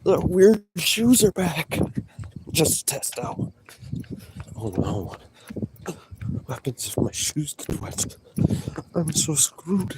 The weird shoes are back. Just to test out. Oh no. What happens if my shoes get wet? I'm so screwed.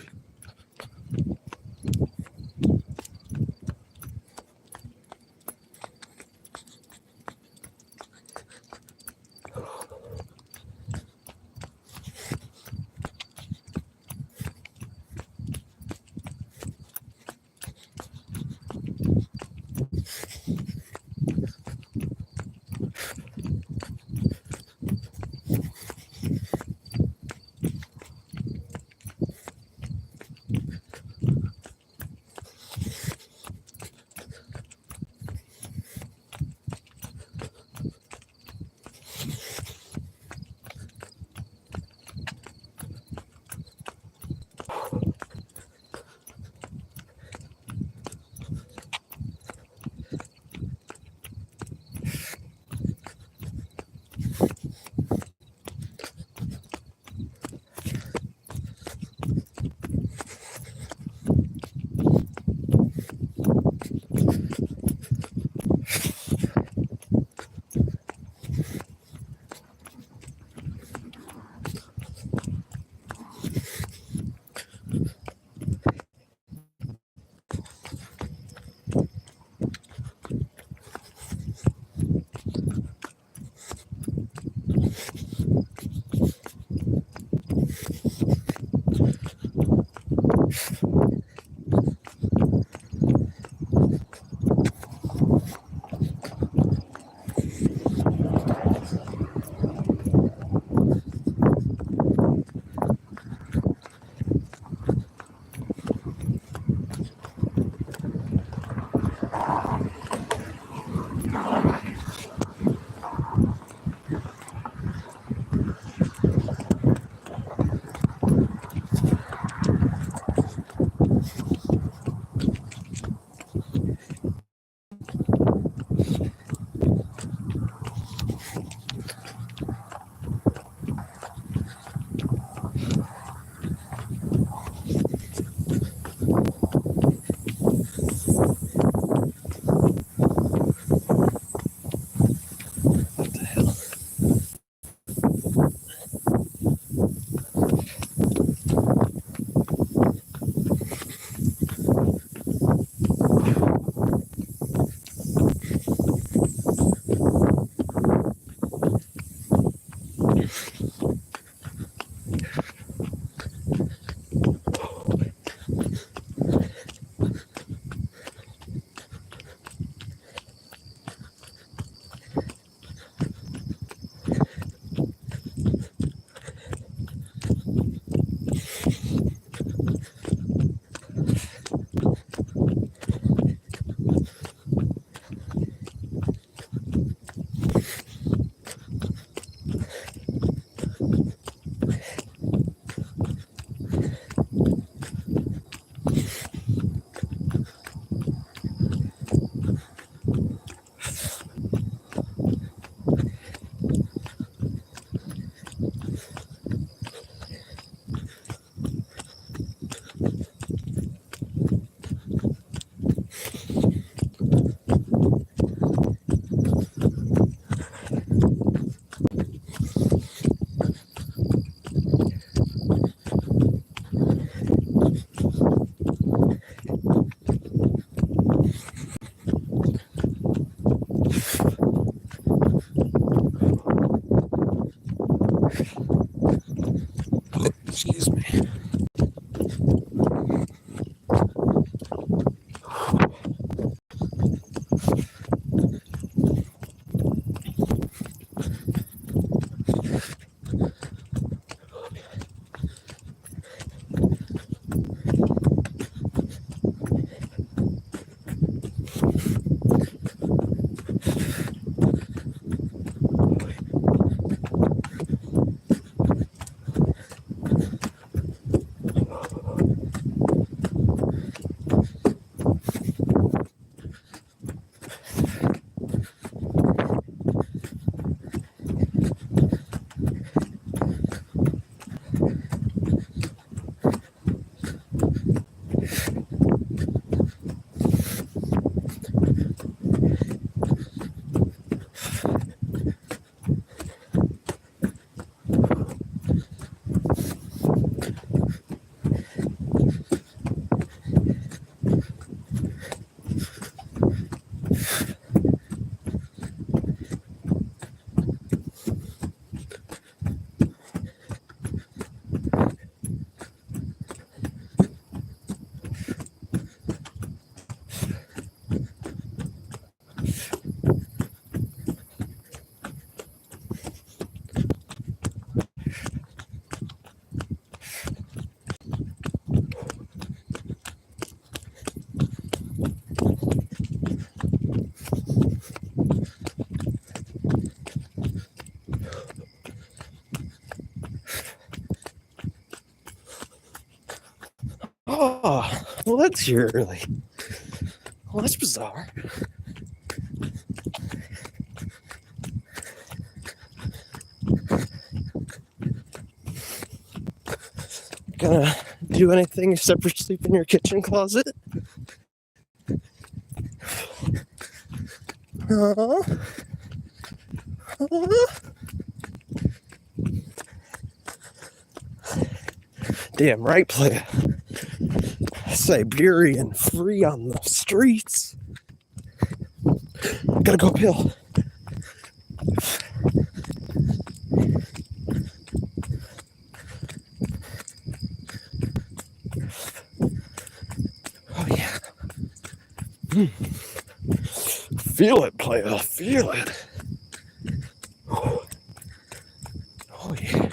that's here early. Well, that's bizarre. Gonna do anything except for sleep in your kitchen closet? Damn right, playa. Siberian free on the streets. Gotta go pill. Oh yeah. Feel it, playa. Feel it. Oh yeah.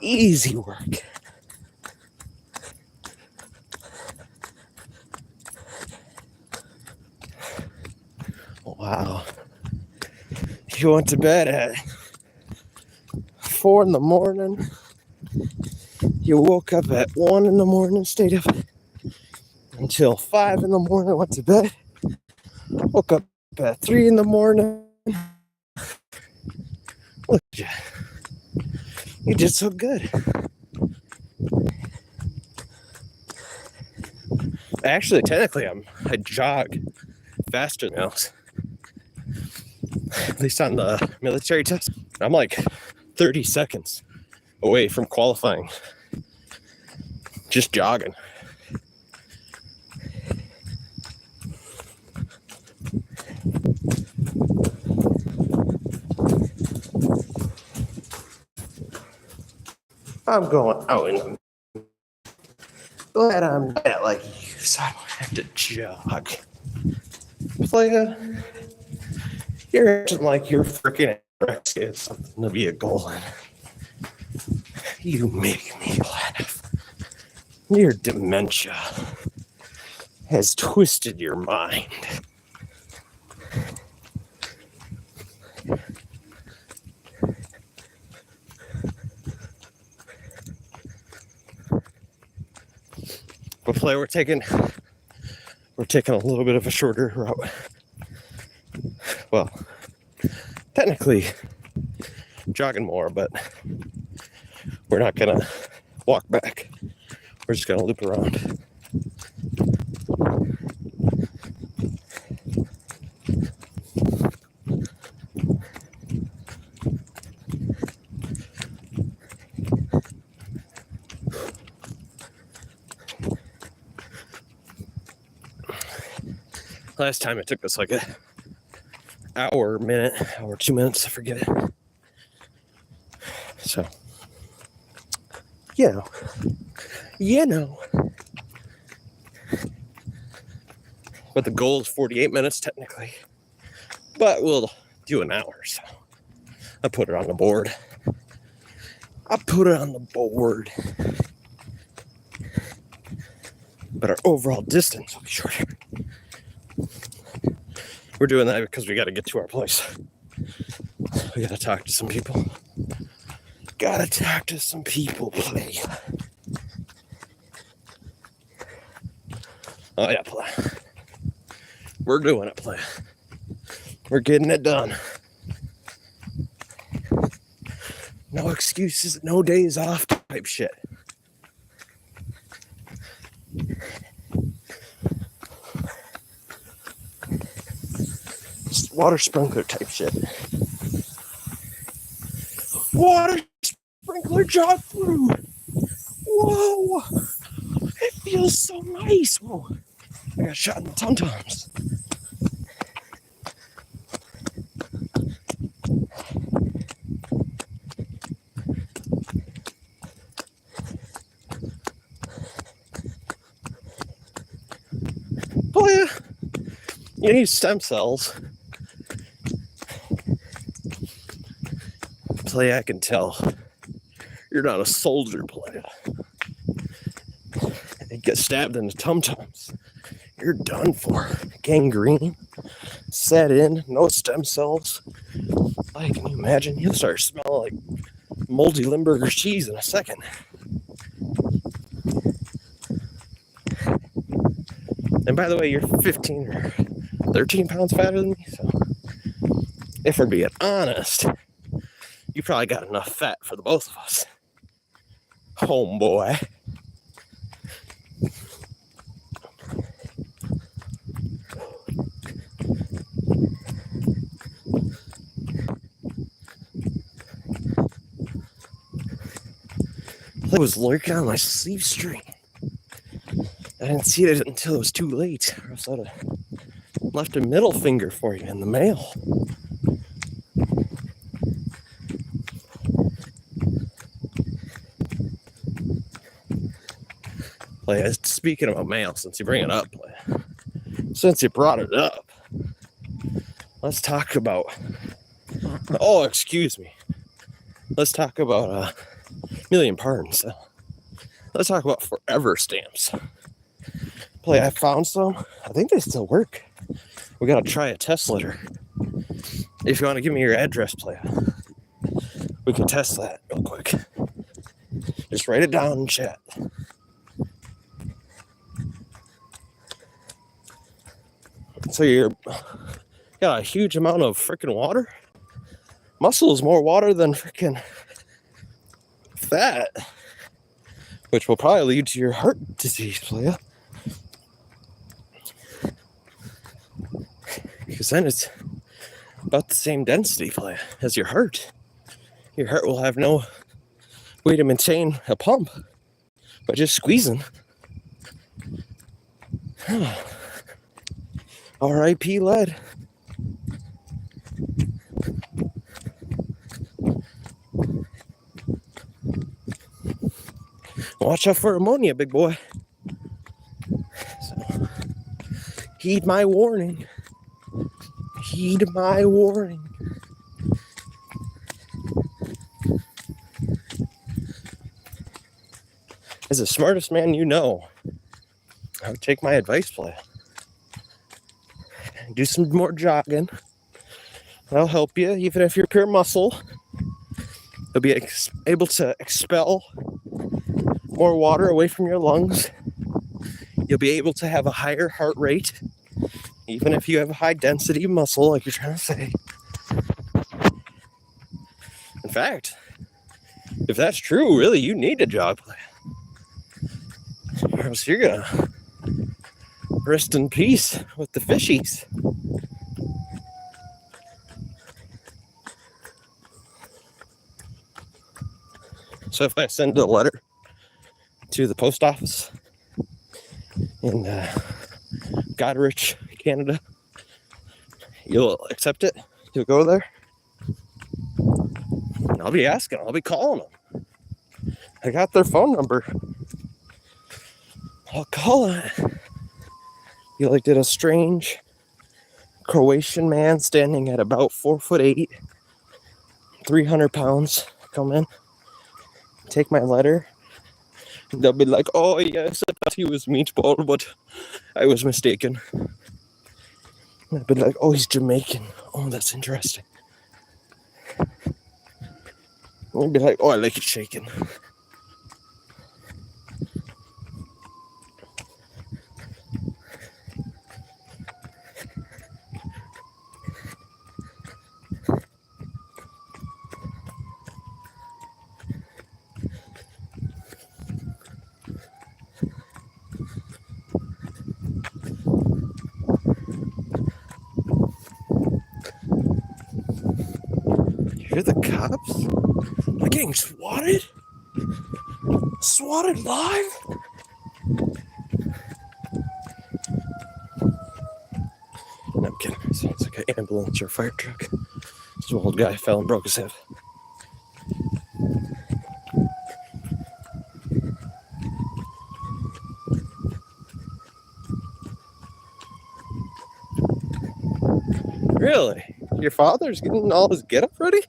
Easy work. Wow. You went to bed at 4 in the morning. You woke up at 1 in the morning, stayed up until 5 in the morning, went to bed. Woke up at 3 in the morning. Look at you. You did so good. Actually, technically, I jog faster now. At least on the military test. I'm like 30 seconds away from qualifying. Just jogging. I'm going out in the glad I'm not like you, so I don't have to jog. Playa, you're acting like your freaking anorexia is something to be a goal in. You make me laugh. Your dementia has twisted your mind. But play, we're taking a little bit of a shorter route. Well, technically jogging more, but we're not gonna walk back. We're just gonna loop around. Last time it took us like an hour, 2 minutes, I forget it. So, you know. But the goal is 48 minutes technically. But we'll do an hour, so I put it on the board. But our overall distance will be shorter. We're doing that because we got to get to our place. We got to talk to some people. Play. Oh yeah, play. We're doing it, play. We're getting it done. No excuses, no days off type shit. Water sprinkler type shit. Water sprinkler jog through. Whoa. It feels so nice. Whoa. I got shot in the tum-tums. Oh yeah. You need stem cells. Play, I can tell. You're not a soldier, play. You get stabbed in the tum-tums. You're done for. Gangrene. Set in. No stem cells. Like, can you imagine? You'll start smelling like moldy Limburger cheese in a second. And by the way, you're 15 or 13 pounds fatter than me, so if we're being honest, you probably got enough fat for the both of us. Homeboy. I was lurking on my sleeve string. I didn't see it until it was too late. Or else I'd have left a middle finger for you in the mail. Speaking about mail, since you bring it up, since you brought it up, let's talk about. Oh, excuse me. Let's talk about million pardons. Let's talk about forever stamps. I found some. I think they still work. We gotta try a test letter. If you want to give me your address, we can test that real quick. Just write it down in chat. So you're got a huge amount of freaking water. Muscle is more water than freaking fat, which will probably lead to your heart disease, playa. Because then it's about the same density, playa, as your heart. Your heart will have no way to maintain a pump by just squeezing. R.I.P. lead. Watch out for ammonia, big boy. So, heed my warning. Heed my warning. As the smartest man you know, I would take my advice, playa. Do some more jogging. That'll help you, even if you're pure muscle. You'll be able to expel more water away from your lungs. You'll be able to have a higher heart rate, even if you have a high density muscle, like you're trying to say. In fact, if that's true, really, you need to jog. Or else you're gonna rest in peace with the fishies. So if I send a letter to the post office in Goderich, Canada, you'll accept it? You'll go there? I'll be asking. I'll be calling them. I got their phone number. I'll call it. You did a strange Croatian man standing at about 4'8", 300 pounds come in, take my letter. They'll be like, oh yes, I thought he was meatball, but I was mistaken. I'll be like, oh, he's Jamaican. Oh, that's interesting. I'll be like, oh, I like it shaken. You're the cops? Am I getting swatted? Swatted live? No, I'm kidding. Sounds like an ambulance or a fire truck. This old guy fell and broke his hip. Really? Your father's getting all his get up ready?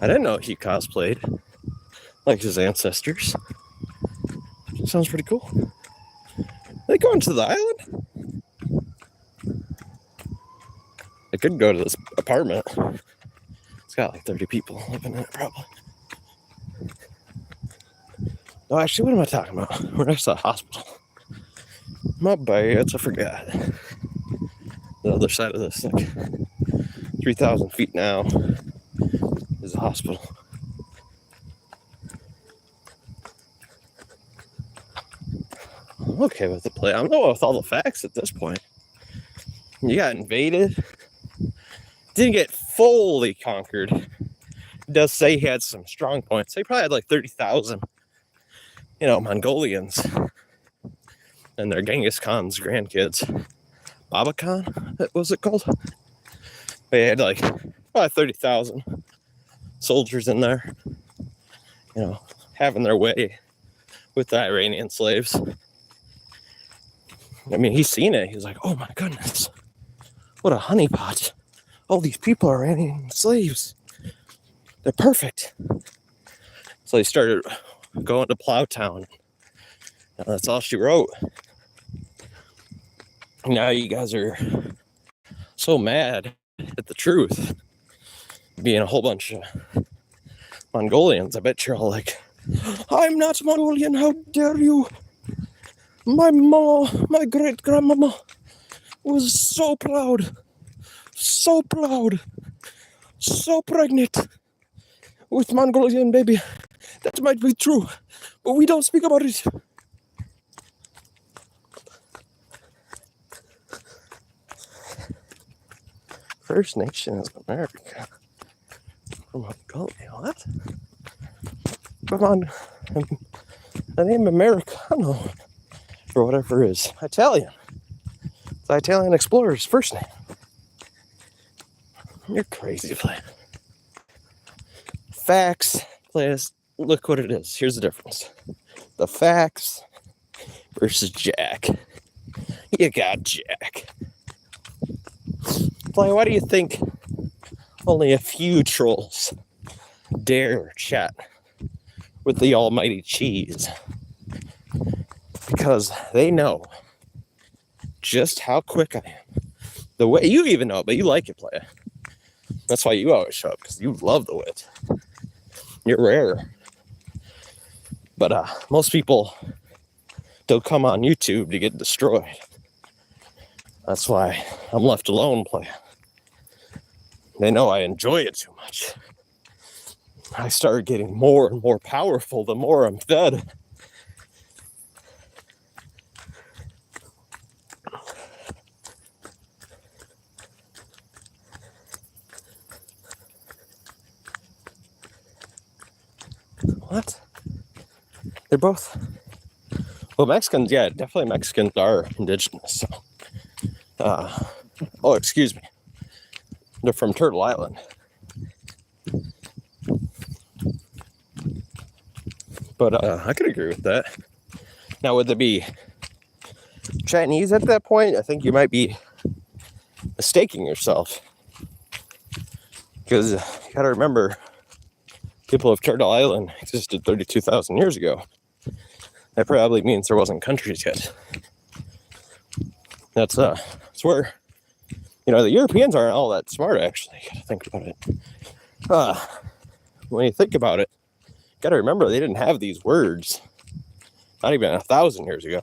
I didn't know he cosplayed like his ancestors. Sounds pretty cool. they going to the island? I could go to this apartment. It's got like 30 people living in it, probably. Oh, actually, what am I talking about? We're next to the hospital. My bad, I forgot. The other side of this, like 3,000 feet now, is the hospital. I'm okay with the play. I'm not with all the facts at this point. You got invaded. Didn't get fully conquered. It does say he had some strong points. He probably had like 30,000, Mongolians. And they're Genghis Khan's grandkids. Baba Khan, what was it called? They had like probably 30,000 soldiers in there, having their way with the Iranian slaves. I mean, he's seen it. He's like, oh my goodness, what a honeypot. All these people are Iranian slaves. They're perfect. So he started going to Plowtown. That's all she wrote. Now you guys are so mad at the truth being a whole bunch of Mongolians. I bet you're all like, I'm not Mongolian, how dare you? My mama, my great grandmama was so proud, so pregnant with Mongolian baby. That might be true, but we don't speak about it. First Nation is America. From Mongolia, what? Come on, the name Americano, or whatever it is, Italian. The Italian explorer's first name. You're crazy, play. Facts, players. Look what it is. Here's the difference. The facts versus Jack. You got Jack. Play, why do you think only a few trolls dare chat with the almighty cheese? Because they know just how quick I am. The way you even know, but you like it, play. That's why you always show up, because you love the wit. You're rare. But most people don't come on YouTube to get destroyed. That's why I'm left alone, play. They know I enjoy it too much. I start getting more and more powerful the more I'm fed. What? They're both... Well, Mexicans, yeah, definitely Mexicans are indigenous. So. Oh, excuse me. They're from Turtle Island. But I could agree with that. Now, would they be Chinese at that point? I think you might be mistaking yourself. Because you gotta remember, people of Turtle Island existed 32,000 years ago. That probably means there wasn't countries yet. That's where, the Europeans aren't all that smart, actually. You gotta think about it. When you think about it, you gotta remember they didn't have these words not even 1,000 years ago.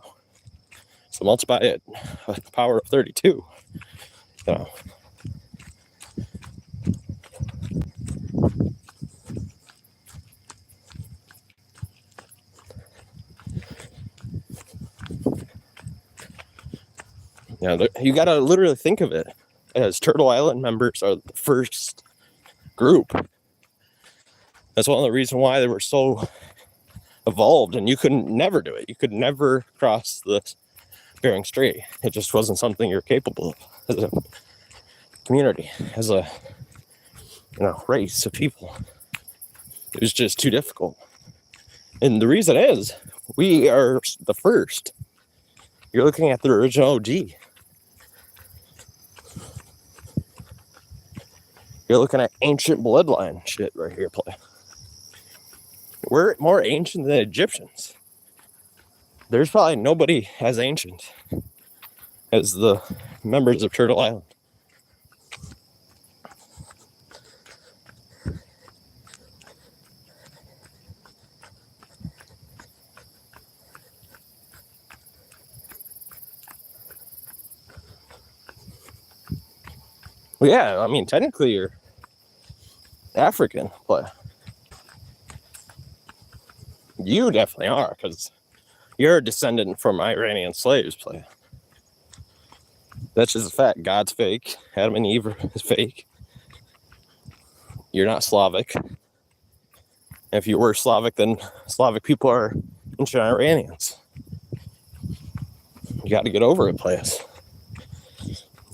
So multiply it by the power of 32. You gotta literally think of it as Turtle Island members are the first group. That's one of the reasons why they were so evolved, and you couldn't never do it. You could never cross the Bering Strait. It just wasn't something you're capable of as a community, as a race of people. It was just too difficult. And the reason is we are the first. You're looking at the original OG. You're looking at ancient bloodline shit right here, play. We're more ancient than Egyptians. There's probably nobody as ancient as the members of Turtle Island. Well, yeah, I mean, technically you're African, but you definitely are, because you're a descendant from Iranian slaves, play. That's just a fact. God's fake. Adam and Eve is fake. You're not Slavic. If you were Slavic, then Slavic people are ancient Iranians. You got to get over it, players.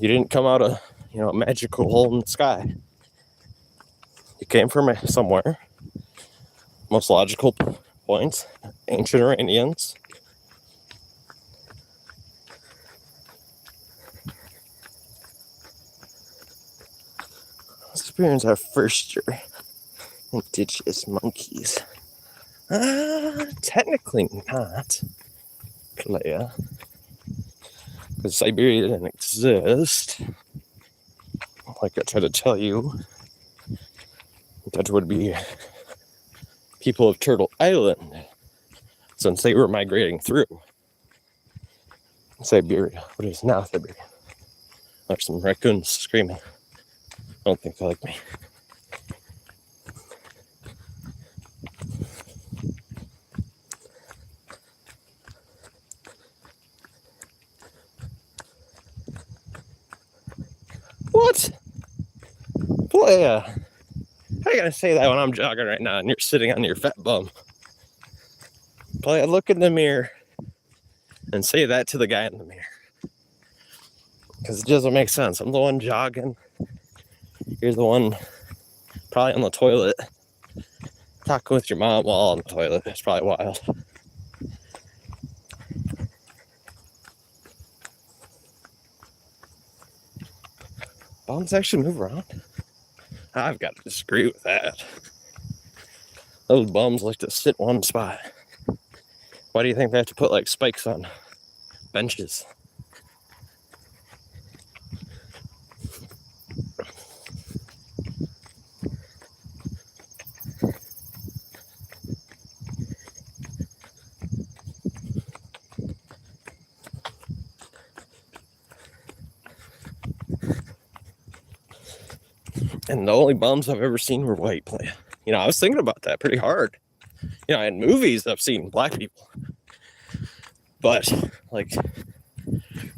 You didn't come out of, a magical hole in the sky. You came from somewhere. Most logical points, ancient Iranians. Let's experience our first year. Indigenous monkeys. Technically not, Kalea. Because Siberia didn't exist. Like I tried to tell you, that would be people of Turtle Island, since they were migrating through Siberia, what is now Siberia. There's some raccoons screaming. I don't think they like me. What? Boy, how you gonna say that when I'm jogging right now and you're sitting on your fat bum? Play, look in the mirror and say that to the guy in the mirror. Because it doesn't make sense. I'm the one jogging. You're the one probably on the toilet. Talking with your mom while on the toilet. It's probably wild. Bums actually move around? I've got to disagree with that. Those bums like to sit one spot. Why do you think they have to put like spikes on benches? And the only bums I've ever seen were white. I was thinking about that pretty hard. In movies I've seen black people. But, like,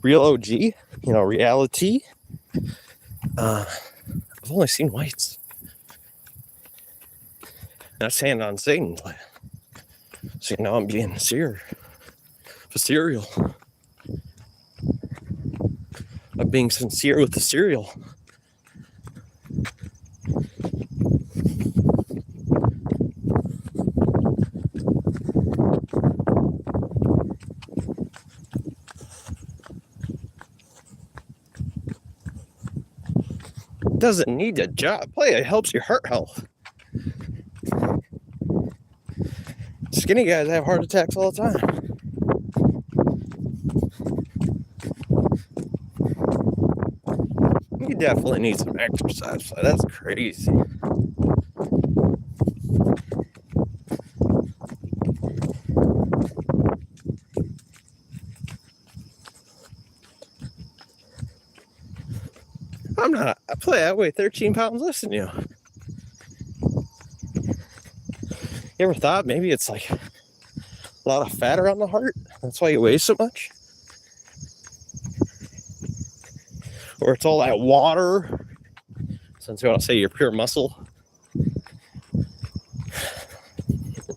real OG, reality, I've only seen whites. Not saying on Satan. So, I'm being serial. I'm being sincere with the cereal. Doesn't need a job. It helps your heart health. Skinny guys have heart attacks all the time. You definitely need some exercise. That's crazy. I'm not. I weigh 13 pounds less than you. You ever thought maybe it's like a lot of fat around the heart? That's why you weigh so much? Or it's all that water, since you want to say you're pure muscle.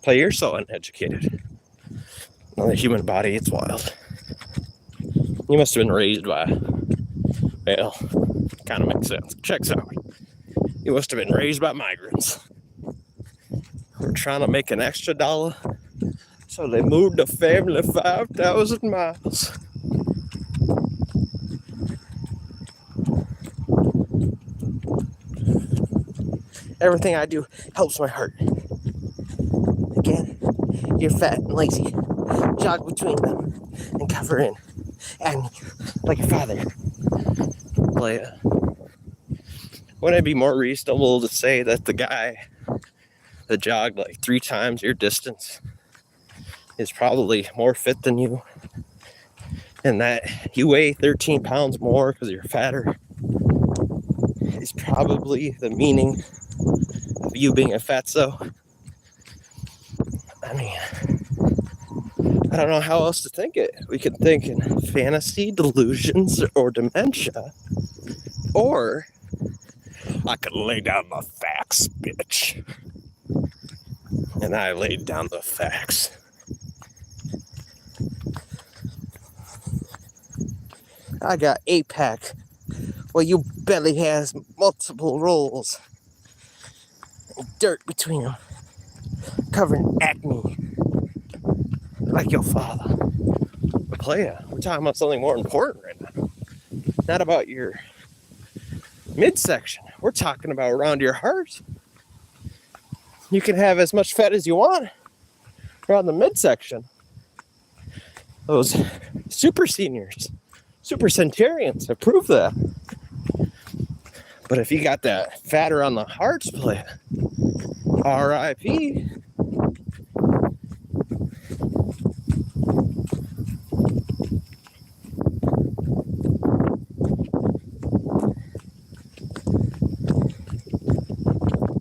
You're so uneducated. On the human body, it's wild. You must have been raised by, kind of makes sense. Checks out. You must have been raised by migrants. We're trying to make an extra $1, so they moved the family 5,000 miles. Everything I do helps my heart. Again, you're fat and lazy. jog between them, and cover in acne like your father. Playa. Wouldn't it be more reasonable to say that the guy that jogged like 3 times your distance is probably more fit than you, and that you weigh 13 pounds more because you're fatter is probably the meaning of you being a fatso? I mean, I don't know how else to think it. We could think in fantasy, delusions, or dementia. Or I could lay down the facts, bitch. And I laid down the facts. I got 8-pack. Well, you belly has multiple rolls. Dirt between them. Covering acne. Like your father. But playa, we're talking about something more important right now. Not about your midsection. We're talking about around your heart. You can have as much fat as you want around the midsection. Those super seniors, super centurions have proved that. But if you got that fat around the heart's playa, R.I.P.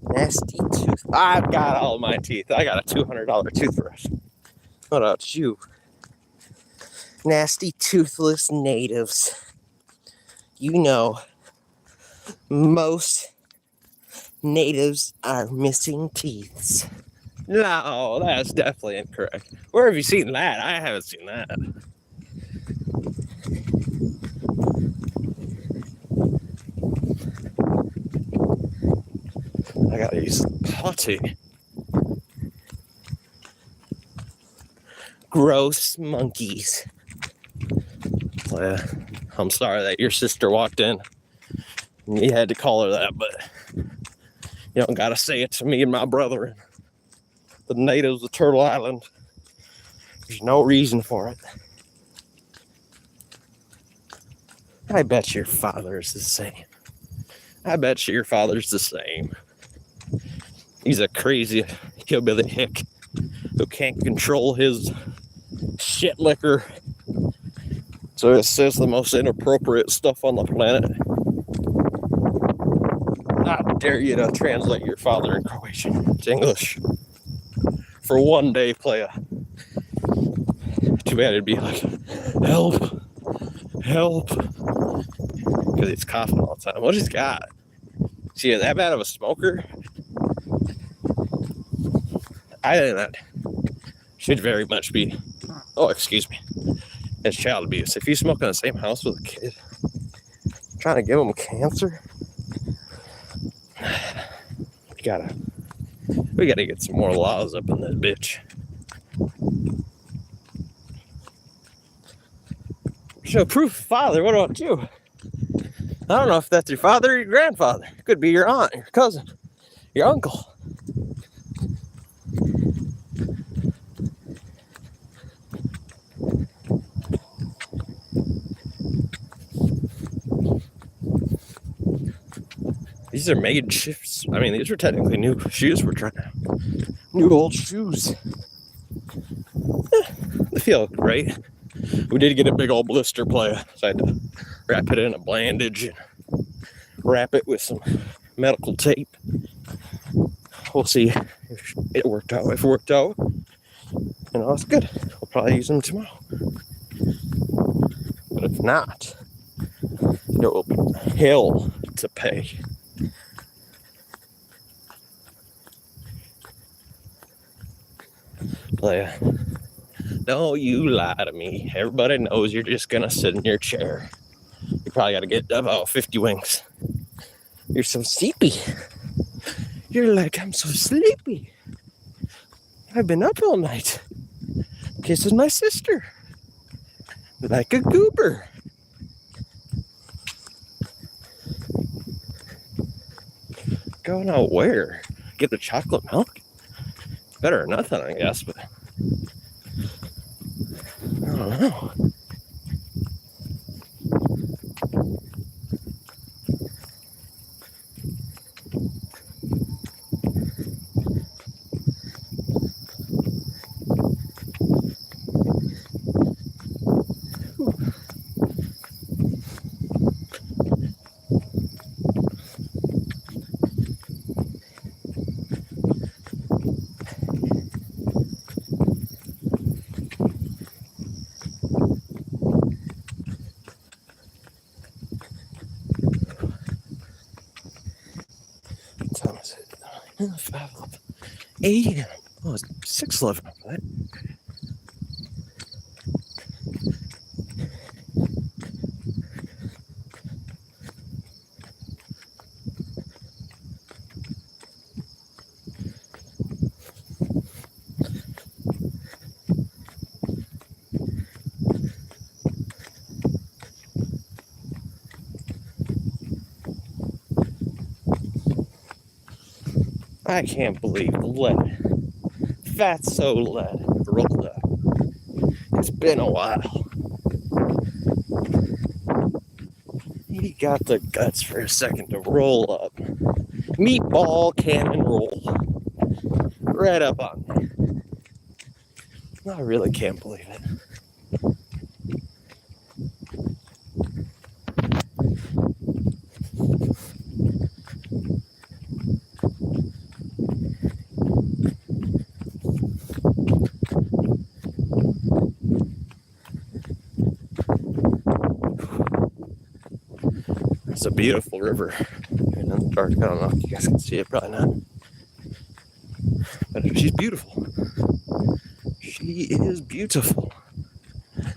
Nasty tooth. I've got all my teeth. I got a $200 toothbrush. What about you? Nasty toothless natives. You know, most natives are missing teeth. No, that's definitely incorrect. Where have you seen that? I haven't seen that. I gotta use potty. Gross monkeys. I'm sorry that your sister walked in. You had to call her that, but you don't gotta say it to me and my brother, the natives of Turtle Island. There's no reason for it. I bet your father's the same. I bet your father's the same. He's a crazy hillbilly hick who can't control his shit liquor. So it says the most inappropriate stuff on the planet. I dare you to translate your father in Croatian to English for one day, playa. Too bad it'd be like, help, help. Because he's coughing all the time. What he's got? Is he that bad of a smoker? I think that should very much be, oh, excuse me, it's child abuse. If you smoke in the same house with a kid, trying to give him cancer, we gotta get some more laws up in this bitch. Show proof of father. What about you? I don't know if that's your father or your grandfather. It could be your aunt, your cousin, your uncle. These are made shifts. I mean, these are technically new shoes we're trying out. New old shoes. They feel great. We did get a big old blister playa, so I had to wrap it in a bandage and wrap it with some medical tape. We'll see if it worked out. If it worked out, it's good. We'll probably use them tomorrow. But if not, there will be hell to pay. Playa. No, you lie to me. Everybody knows you're just gonna sit in your chair. You probably gotta get about 50 winks. You're so sleepy. You're like, I'm so sleepy. I've been up all night. Kissing my sister. Like a goober. Going out where? Get the chocolate milk? Better than nothing, I guess, but don't know. What time is it? 5:11. 8 a.m. Oh, it's 6:11. Right? I can't believe the lead. Fatso lead rolled up. It's been a while. He got the guts for a second to roll up. Meatball cannon roll. Right up on me. I really can't believe it. It's a beautiful river. In the dark, I don't know if you guys can see it, probably not. But she's beautiful. She is beautiful.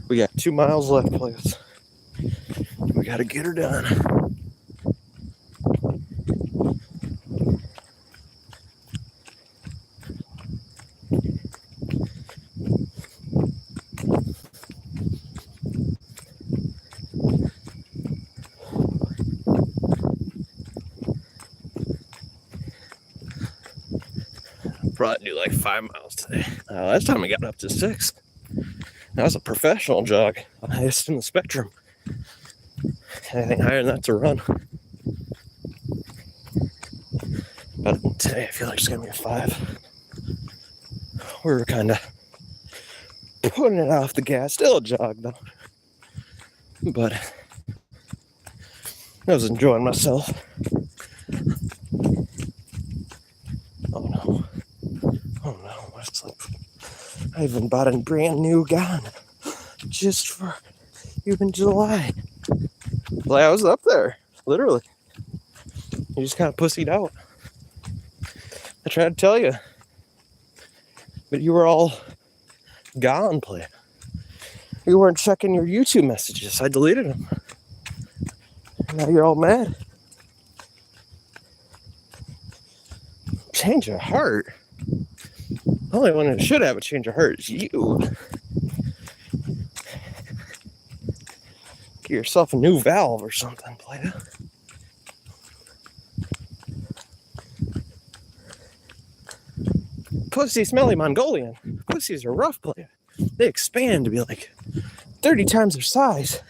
We got 2 miles left, players. We gotta get her done. Probably do like 5 miles today. Last time I got up to 6. That was a professional jog. Highest in the spectrum. Anything higher than that's a run. But today I feel like it's gonna be a 5. We're kind of putting it off the gas. Still a jog though. But I was enjoying myself. Oh no. It's like I even bought a brand new gun just for you in July. Like I was up there, literally. You just kind of pussied out. I tried to tell you, but you were all gone, play. You weren't checking your YouTube messages. I deleted them. Now you're all mad. Change of heart. The only one that should have a change of heart is you. Get yourself a new valve or something, playa. Pussy smelly Mongolian. Pussies are rough, playa. They expand to be like 30 times their size.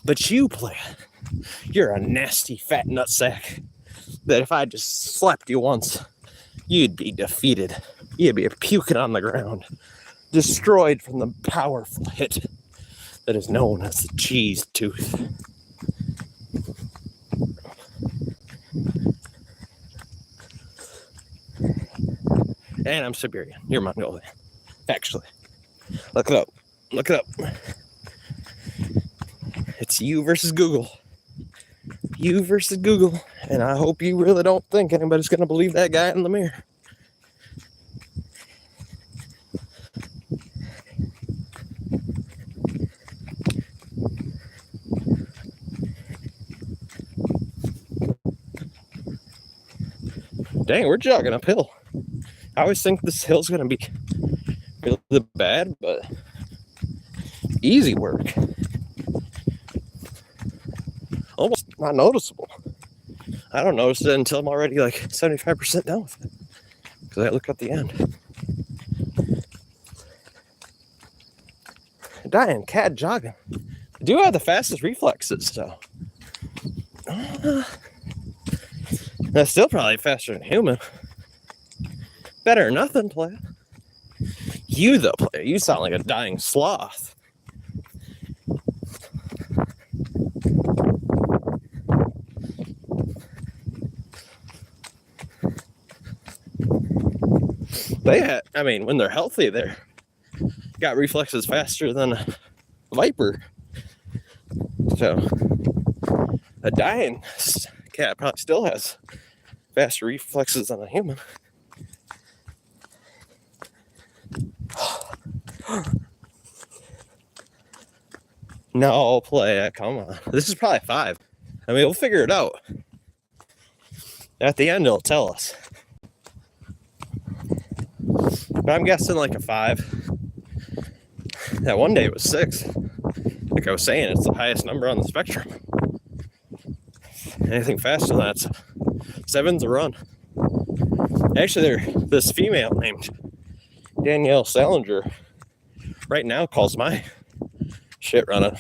But you, playa, you're a nasty fat nutsack that if I just slapped you once, you'd be defeated. You'd be puking on the ground, destroyed from the powerful hit that is known as the cheese tooth. And I'm Siberian. You're Mongolian. Actually. Look it up. Look it up. It's you versus Google. You versus Google. And I hope you really don't think anybody's going to believe that guy in the mirror. Dang, we're jogging uphill. I always think this hill's going to be really bad, but easy work. Almost not noticeable. I don't notice it until I'm already like 75% done with it. Because I look at the end. dying cat jogging. I do have the fastest reflexes, so. That's still probably faster than human. Better than nothing, player. You, though, player, you sound like a dying sloth. When they're healthy, they're got reflexes faster than a viper. So, a dying cat probably still has faster reflexes than a human. No, play it. Come on. This is probably 5. We'll figure it out. At the end, it'll tell us. But I'm guessing like a 5. That one day it was 6. Like I was saying, it's the highest number on the spectrum. Anything faster than that's 7's a run. Actually, this female named Danielle Salinger right now calls my shit running.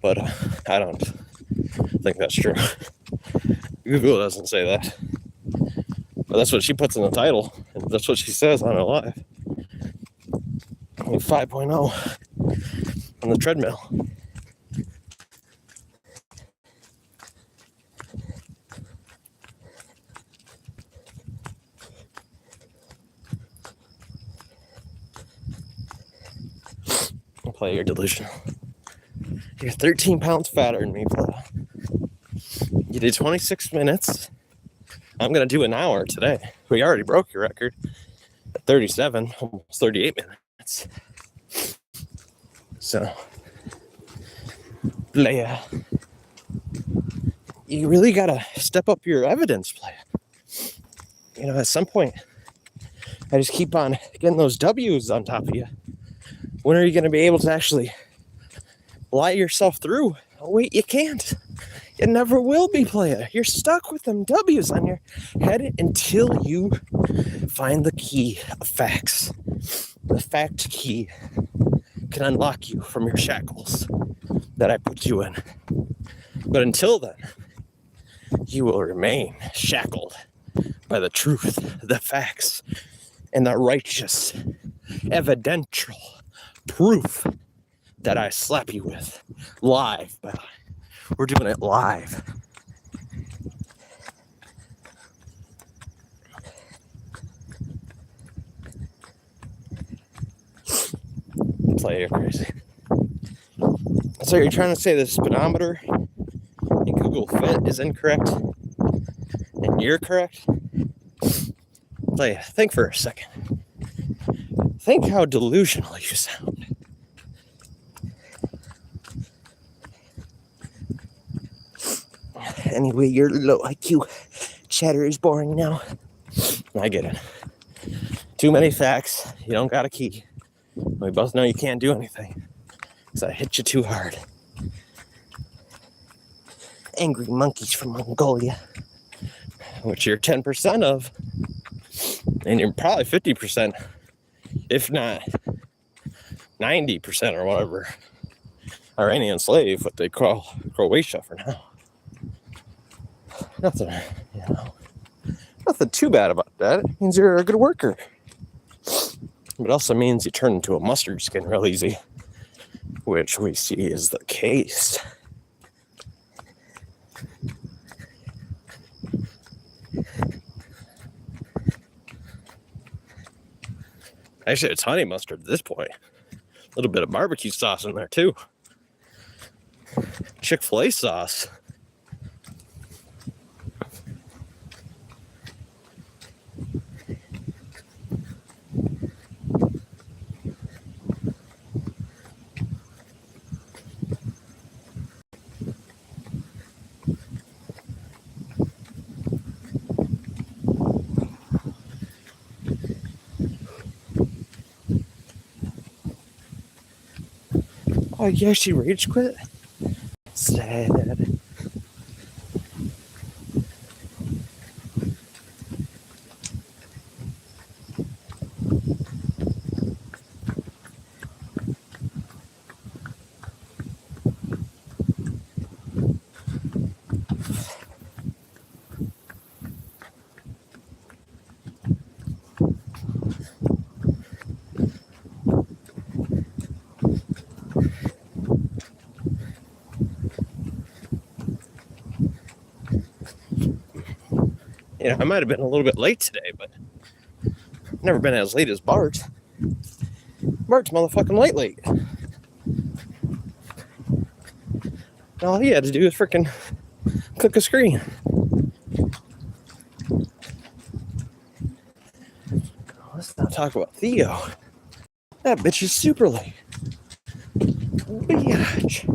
But I don't think that's true. Google doesn't say that. But that's what she puts in the title. And that's what she says on her live. 5.0 on the treadmill. Play, you're delusional. You're 13 pounds fatter than me, play. You did 26 minutes. I'm going to do an hour today. We already broke your record at 37, almost 38 minutes. So, player, you really got to step up your evidence, player. At some point, I just keep on getting those W's on top of you. When are you going to be able to actually lie yourself through? Oh, wait, you can't. You never will be, player. You're stuck with them W's on your head until you find the key of facts. The fact key can unlock you from your shackles that I put you in. But until then, you will remain shackled by the truth, the facts, and the righteous, evidential proof that I slap you with live. We're doing it live. Play, you're crazy. So you're trying to say the speedometer in Google Fit is incorrect and you're correct? Play, think for a second. Think how delusional you sound. Anyway, your low IQ chatter is boring now. I get it. Too many facts. You don't got a key. We both know you can't do anything because I hit you too hard. Angry monkeys from Mongolia, which you're 10% of, and you're probably 50%, if not 90% or whatever, Iranian slave, what they call Croatia for now. Nothing too bad about that. It means you're a good worker. But it also means you turn into a mustard skin real easy, which we see is the case. Actually, it's honey mustard at this point. A little bit of barbecue sauce in there too. Chick-fil-A sauce. Oh yeah, she rage quit? Sad. I might have been a little bit late today, but never been as late as Bart. Bart's motherfucking late. All he had to do was freaking click a screen. Let's not talk about Theo. That bitch is super late. Bitch.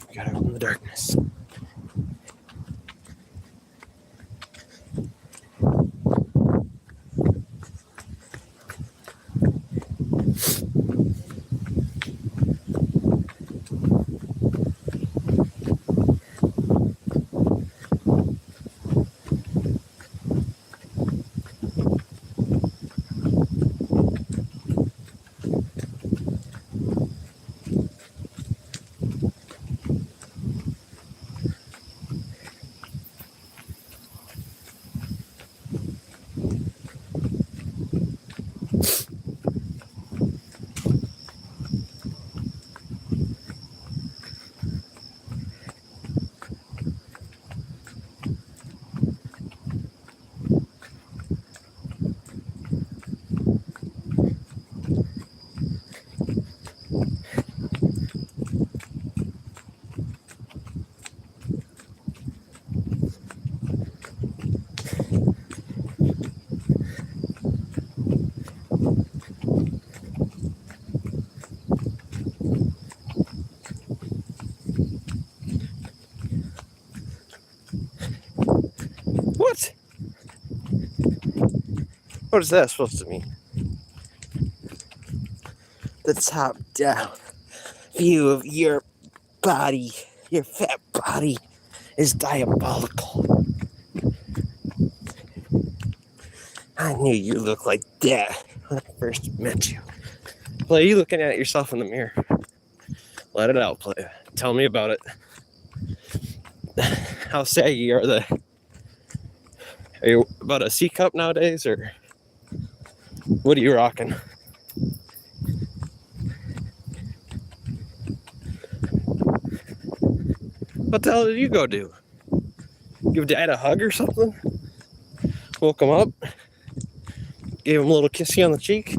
We gotta go in the darkness. What? What is that supposed to mean? The top down view of your body, your fat body, is diabolical. I knew you looked like that when I first met you. Play, you looking at yourself in the mirror. Let it out, Play. Tell me about it. How saggy are they? Are you about a C cup nowadays, or what are you rocking? What the hell did you go do? Give Dad a hug or something? Woke him up? Gave him a little kissy on the cheek?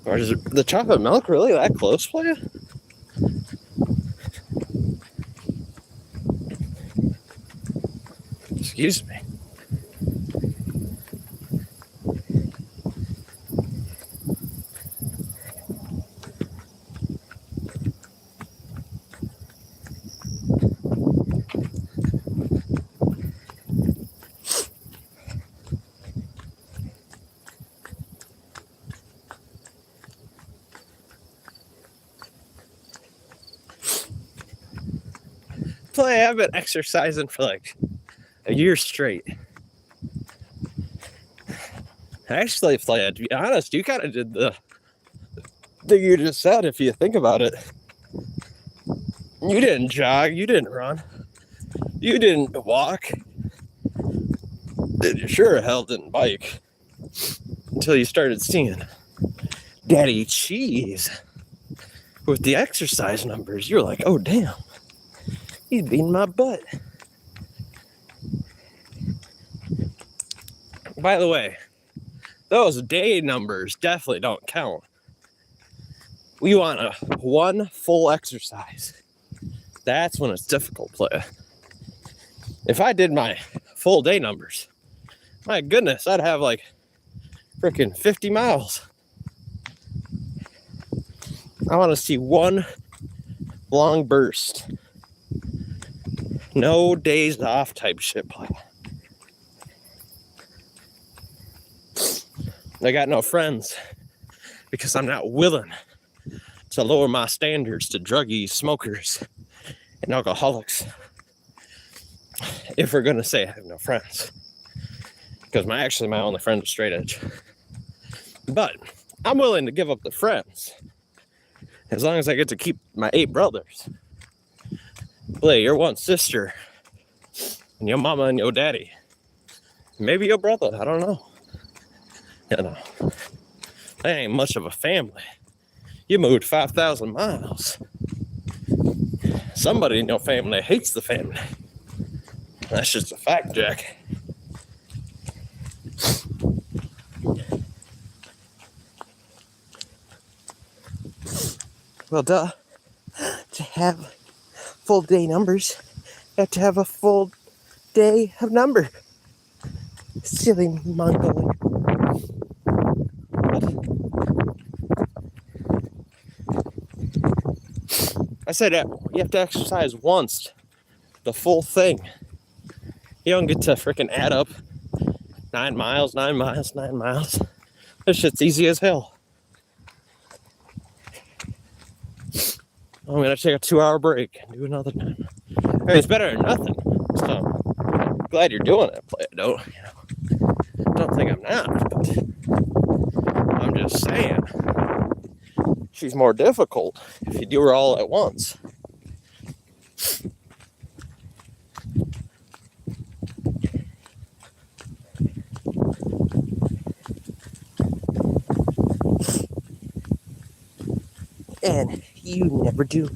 Or is the chocolate milk really that close for you? Excuse me. Play, I've been exercising for like a year straight. Actually, Play, to be honest, you kind of did the thing you just said, if you think about it. You didn't jog, you didn't run, you didn't walk, you sure hell didn't bike until you started seeing Daddy Cheese with the exercise numbers. You're like, oh damn, he's beating my butt. By the way, those day numbers definitely don't count. We want a one full exercise. That's when it's difficult, player. If I did my full day numbers, my goodness, I'd have like freaking 50 miles. I want to see one long burst. No days off type shit, player. I got no friends because I'm not willing to lower my standards to druggies, smokers, and alcoholics. If we're gonna say I have no friends, because my only friend is straight edge. But I'm willing to give up the friends as long as I get to keep my 8 brothers. Play your one sister, and your mama and your daddy, maybe your brother. I don't know. You know, that ain't much of a family. You moved 5,000 miles. Somebody in your family hates the family. That's just a fact, Jack. Well, duh. To have full day numbers, you have to have a full day of number. Silly Mongolian. I said you have to exercise once, the full thing. You don't get to freaking add up 9 miles, 9 miles, 9 miles. This shit's easy as hell. I'm gonna take a 2-hour break and do another 9. I mean, it's better than nothing. So I'm glad you're doing it, play it. Don't think I'm not, but I'm just saying she's more difficult if you do her all at once. And you never do,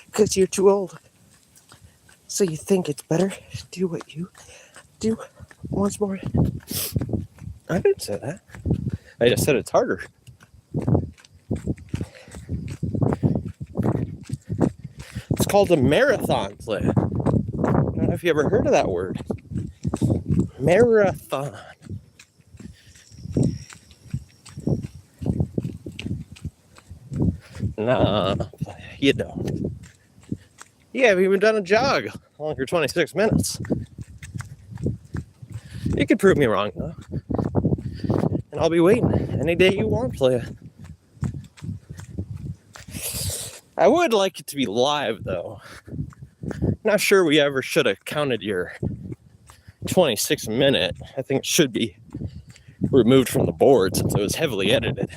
because you're too old. So you think it's better to do what you do once more. I didn't say that. I just said it's harder. It's called a marathon play. I don't know if you ever heard of that word. Marathon. Nah, you don't. You haven't even done a jog longer 26 minutes. You could prove me wrong, though. And I'll be waiting any day you want, playa. I would like it to be live, though. Not sure we ever should have counted your 26 minute. I think it should be removed from the board since it was heavily edited.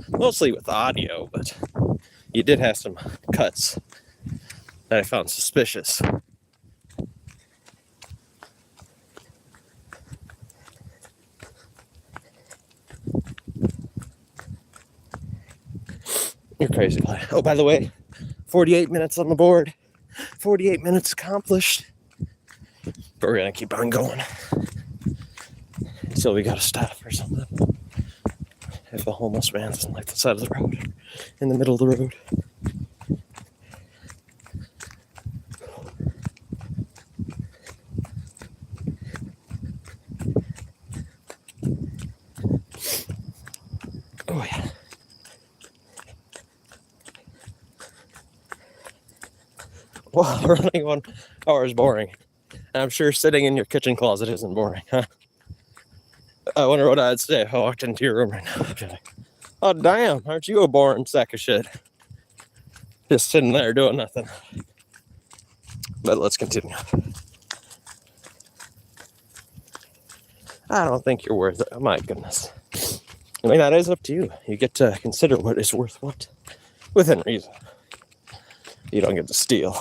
Mostly with audio, but you did have some cuts that I found suspicious. You're crazy. Oh, by the way, 48 minutes on the board. 48 minutes accomplished. But we're going to keep on going until we got to stop or something. If a homeless man's on like the side of the road, in the middle of the road. Oh, yeah. Well, running 1 hour is boring. And I'm sure sitting in your kitchen closet isn't boring, huh? I wonder what I'd say if I walked into your room right now. I'd be like, oh, damn, aren't you a boring sack of shit? Just sitting there doing nothing. But let's continue. I don't think you're worth it. Oh, my goodness. I mean, that is up to you. You get to consider what is worth what within reason. You don't get to steal.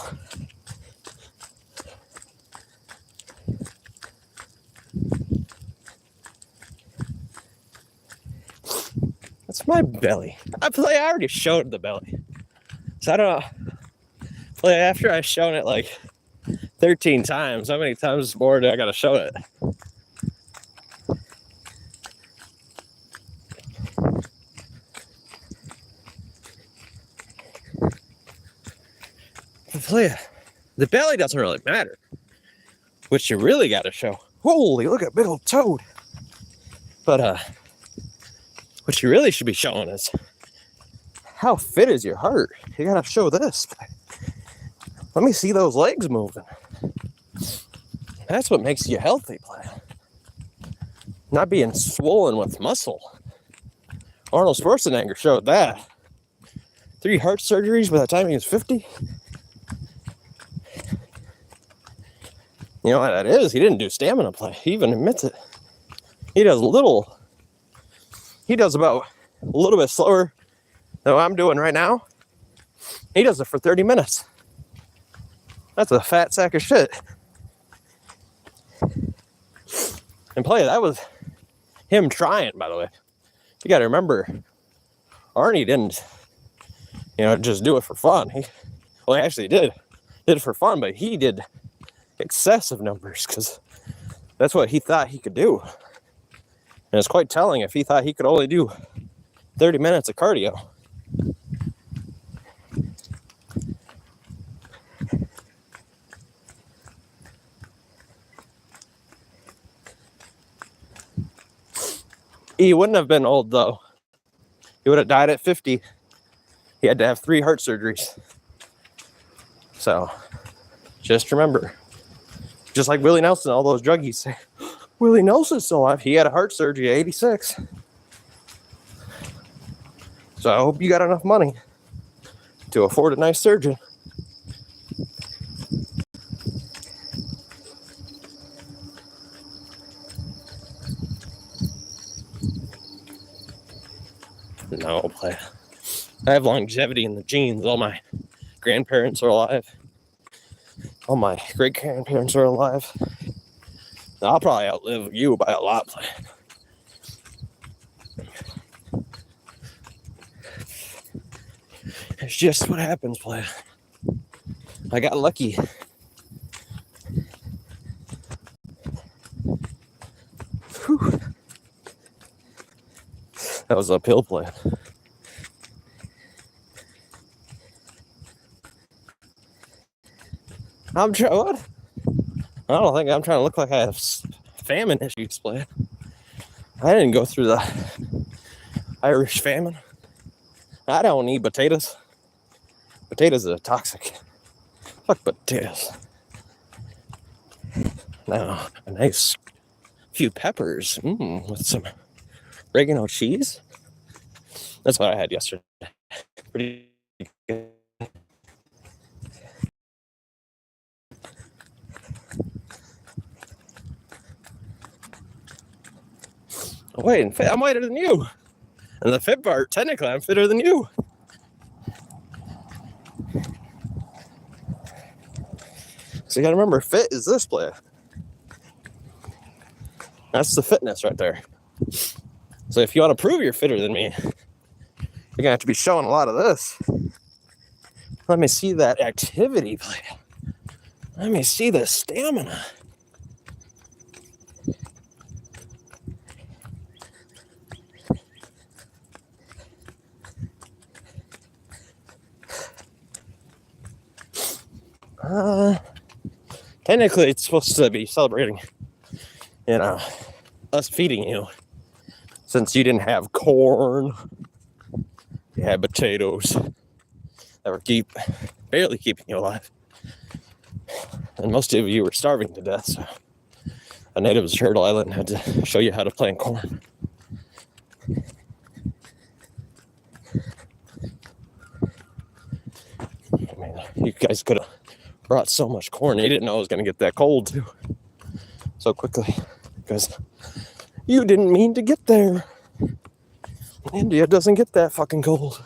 That's my belly. I already showed the belly. So I don't know. After I've shown it like 13 times, how many times more do I gotta show it? play, the belly doesn't really matter. What you really got to show. Holy, look at big old toad. But what you really should be showing is how fit is your heart. You got to show this. Let me see those legs moving. That's what makes you healthy, play. Not being swollen with muscle. Arnold Schwarzenegger showed that. 3 heart surgeries by the time he was 50. You know what that is? He didn't do stamina play. He even admits it. He does about a little bit slower than what I'm doing right now. He does it for 30 minutes. That's a fat sack of shit. And play, that was him trying, by the way. You got to remember, Arnie didn't, just do it for fun. He actually did it for fun, but he did excessive numbers because that's what he thought he could do. And it's quite telling if he thought he could only do 30 minutes of cardio. He wouldn't have been old, though. He would have died at 50. He had to have 3 heart surgeries. So, just remember. Just like Willie Nelson, all those druggies say, Willie Nelson's still alive. He had a heart surgery at 86. So I hope you got enough money to afford a nice surgeon. No, play. I have longevity in the genes. All my grandparents are alive. All my great-grandparents are alive. I'll probably outlive you by a lot, play. It's just what happens, play. I got lucky. Whew. That was uphill play. What? I don't think I'm trying to look like I have famine issues, play. I didn't go through the Irish famine. I don't eat potatoes. Potatoes are toxic. Fuck potatoes. Now, a nice few peppers with some oregano cheese. That's what I had yesterday. Pretty good. Wait, I'm whiter than you. And the fit part, technically, I'm fitter than you. So you gotta remember, fit is this play. That's the fitness right there. So if you want to prove you're fitter than me, you're gonna have to be showing a lot of this. Let me see that activity play. Let me see the stamina. Technically, it's supposed to be celebrating, us feeding you. Since you didn't have corn, you had potatoes that were barely keeping you alive. And most of you were starving to death, so a native of Turtle Island had to show you how to plant corn. I mean, you guys could have brought so much corn. You didn't know it was going to get that cold, too, so quickly, because you didn't mean to get there. India doesn't get that fucking cold.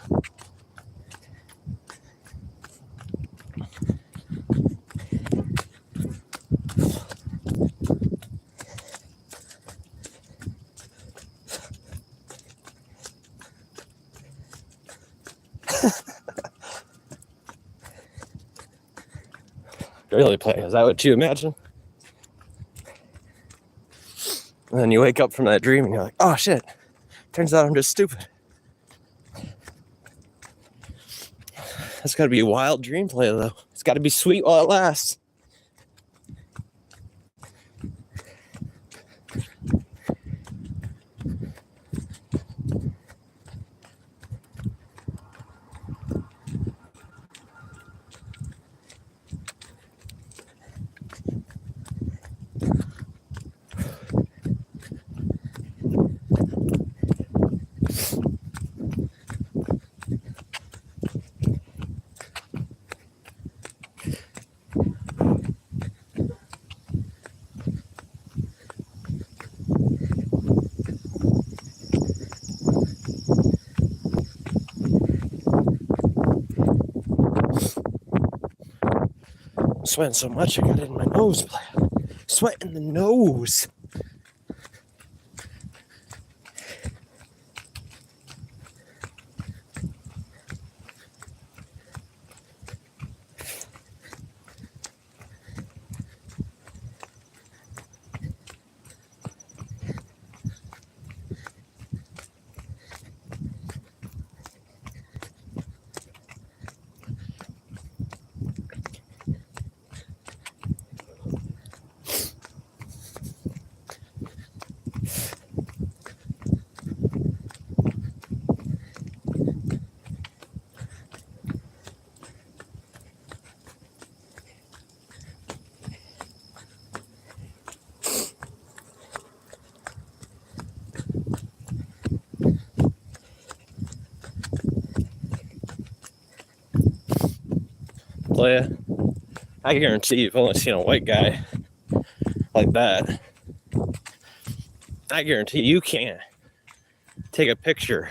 Really, play? Is that what you imagine? And then you wake up from that dream and you're like, oh shit, turns out I'm just stupid. That's got to be a wild dream play, though. It's got to be sweet while it lasts. Sweating so much I got it in my nose. Sweat in the nose. Playa, I guarantee you've only seen a white guy like that. I guarantee you can't take a picture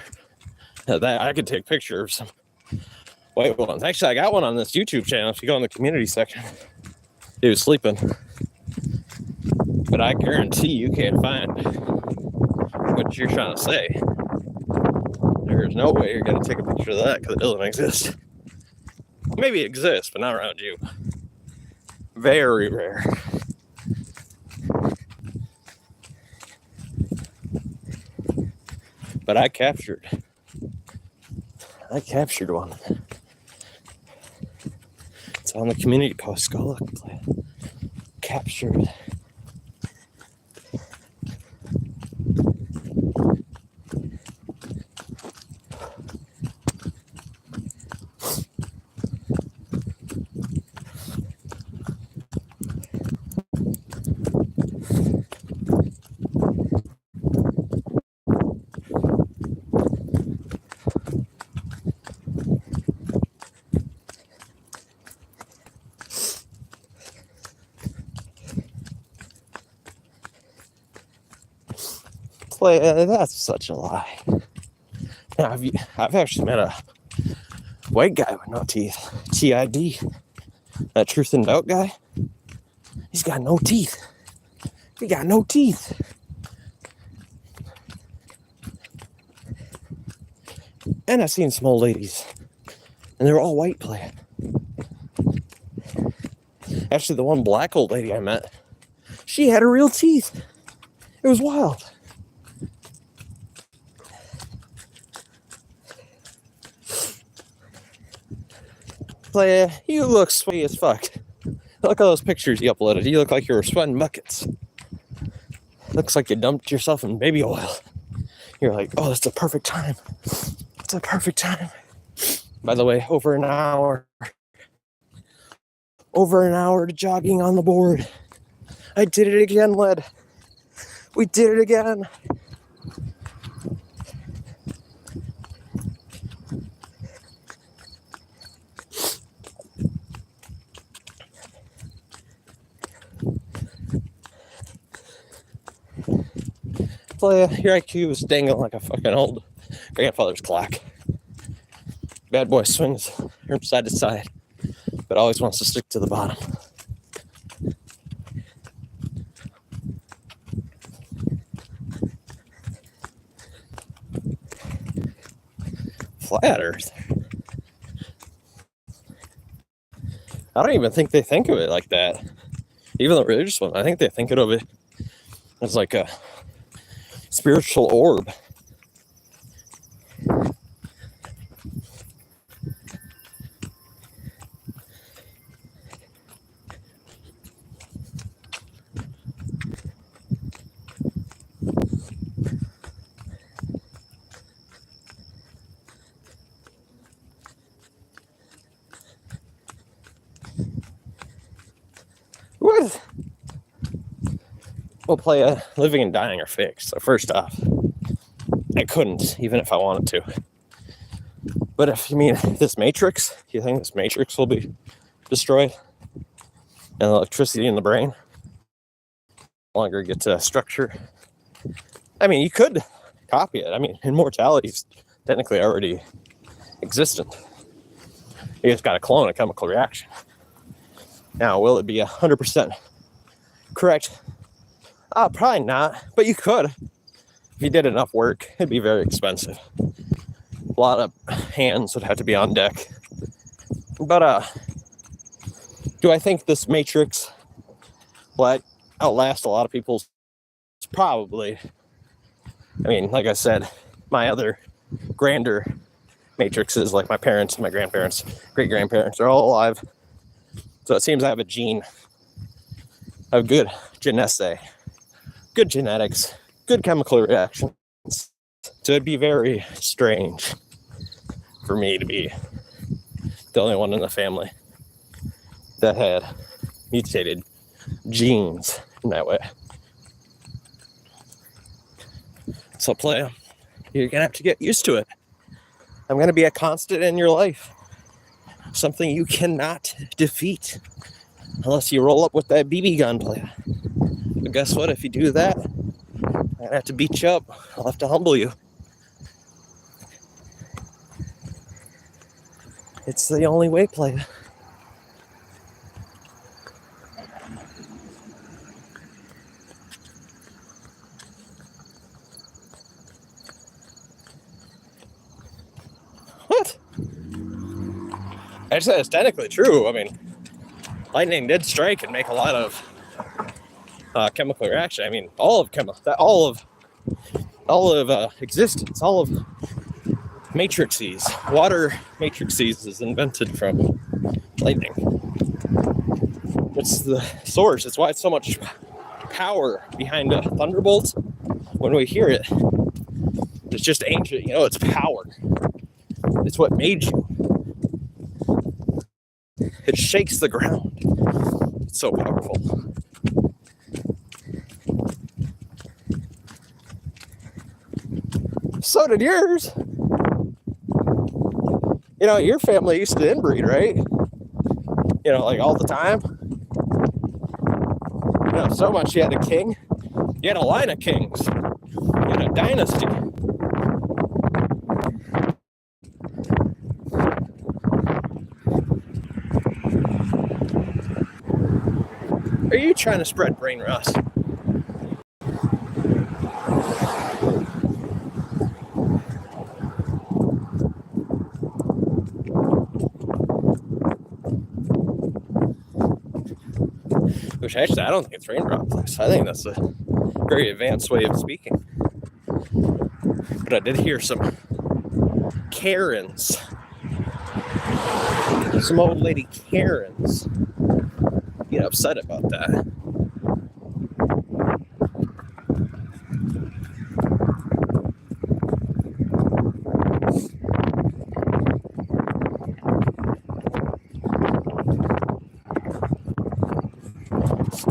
of that. I could take a picture of some white ones. Actually, I got one on this YouTube channel. If you go in the community section, he was sleeping. But I guarantee you can't find what you're trying to say. There's no way you're going to take a picture of that because it doesn't exist. Maybe it exists, but not around you. Very rare. But I captured one. It's on the community post. Go look. Captured. That's such a lie. Now, I've actually met a white guy with no teeth. TID. That Truth and Doubt guy. He's got no teeth. He got no teeth. And I've seen some old ladies. And they're all white Playa. Actually, the one black old lady I met, she had her real teeth. It was wild. Playa, you look sweaty as fuck. Look at those pictures you uploaded. You look like you were sweating buckets. Looks like you dumped yourself in baby oil. You're like, oh, it's a perfect time. It's a perfect time. By the way, over an hour to jogging on the board. I did it again, Led. We did it again. Playa, your IQ is dangling like a fucking old grandfather's clock. Bad boy swings from side to side, but always wants to stick to the bottom. Flat Earth. I don't even think they think of it like that. Even the religious one, I think they think of it as like a spiritual orb. Well, playa, living and dying are fixed. So first off, I couldn't, even if I wanted to. But if you mean this matrix, you think this matrix will be destroyed? And electricity in the brain no longer gets a structure? I mean, you could copy it. I mean, immortality is technically already existent. You just got to clone a chemical reaction. Now, will it be 100% correct? Probably not, but you could. If you did enough work, it'd be very expensive. A lot of hands would have to be on deck. But do I think this matrix will outlast a lot of people's? Probably. I mean, like I said, my other grander matrices, like my parents, my grandparents, great-grandparents, are all alive. So it seems I have a gene of good genesse, good genetics, good chemical reactions. So it'd be very strange for me to be the only one in the family that had mutated genes in that way. So playa, you're gonna have to get used to it. I'm gonna be a constant in your life. Something you cannot defeat unless you roll up with that BB gun, playa. But guess what? If you do that, I'm gonna have to beat you up. I'll have to humble you. It's the only way, playa. What? I said it's technically true. I mean, lightning did strike and make a lot of chemical reaction. I mean, all of existence, all of matrices, water matrices is invented from lightning. It's the source. It's why it's so much power behind a thunderbolt. When we hear it, it's just ancient. You know, it's power. It's what made you. It shakes the ground. It's so powerful. So did yours. You know, your family used to inbreed, right? You know, like all the time. You know, so much you had a king. You had a line of kings. You had a dynasty. Are you trying to spread brain rust? Which actually, I don't think it's rain droplets. I think that's a very advanced way of speaking. But I did hear some Karens. Some old lady Karens get upset about that.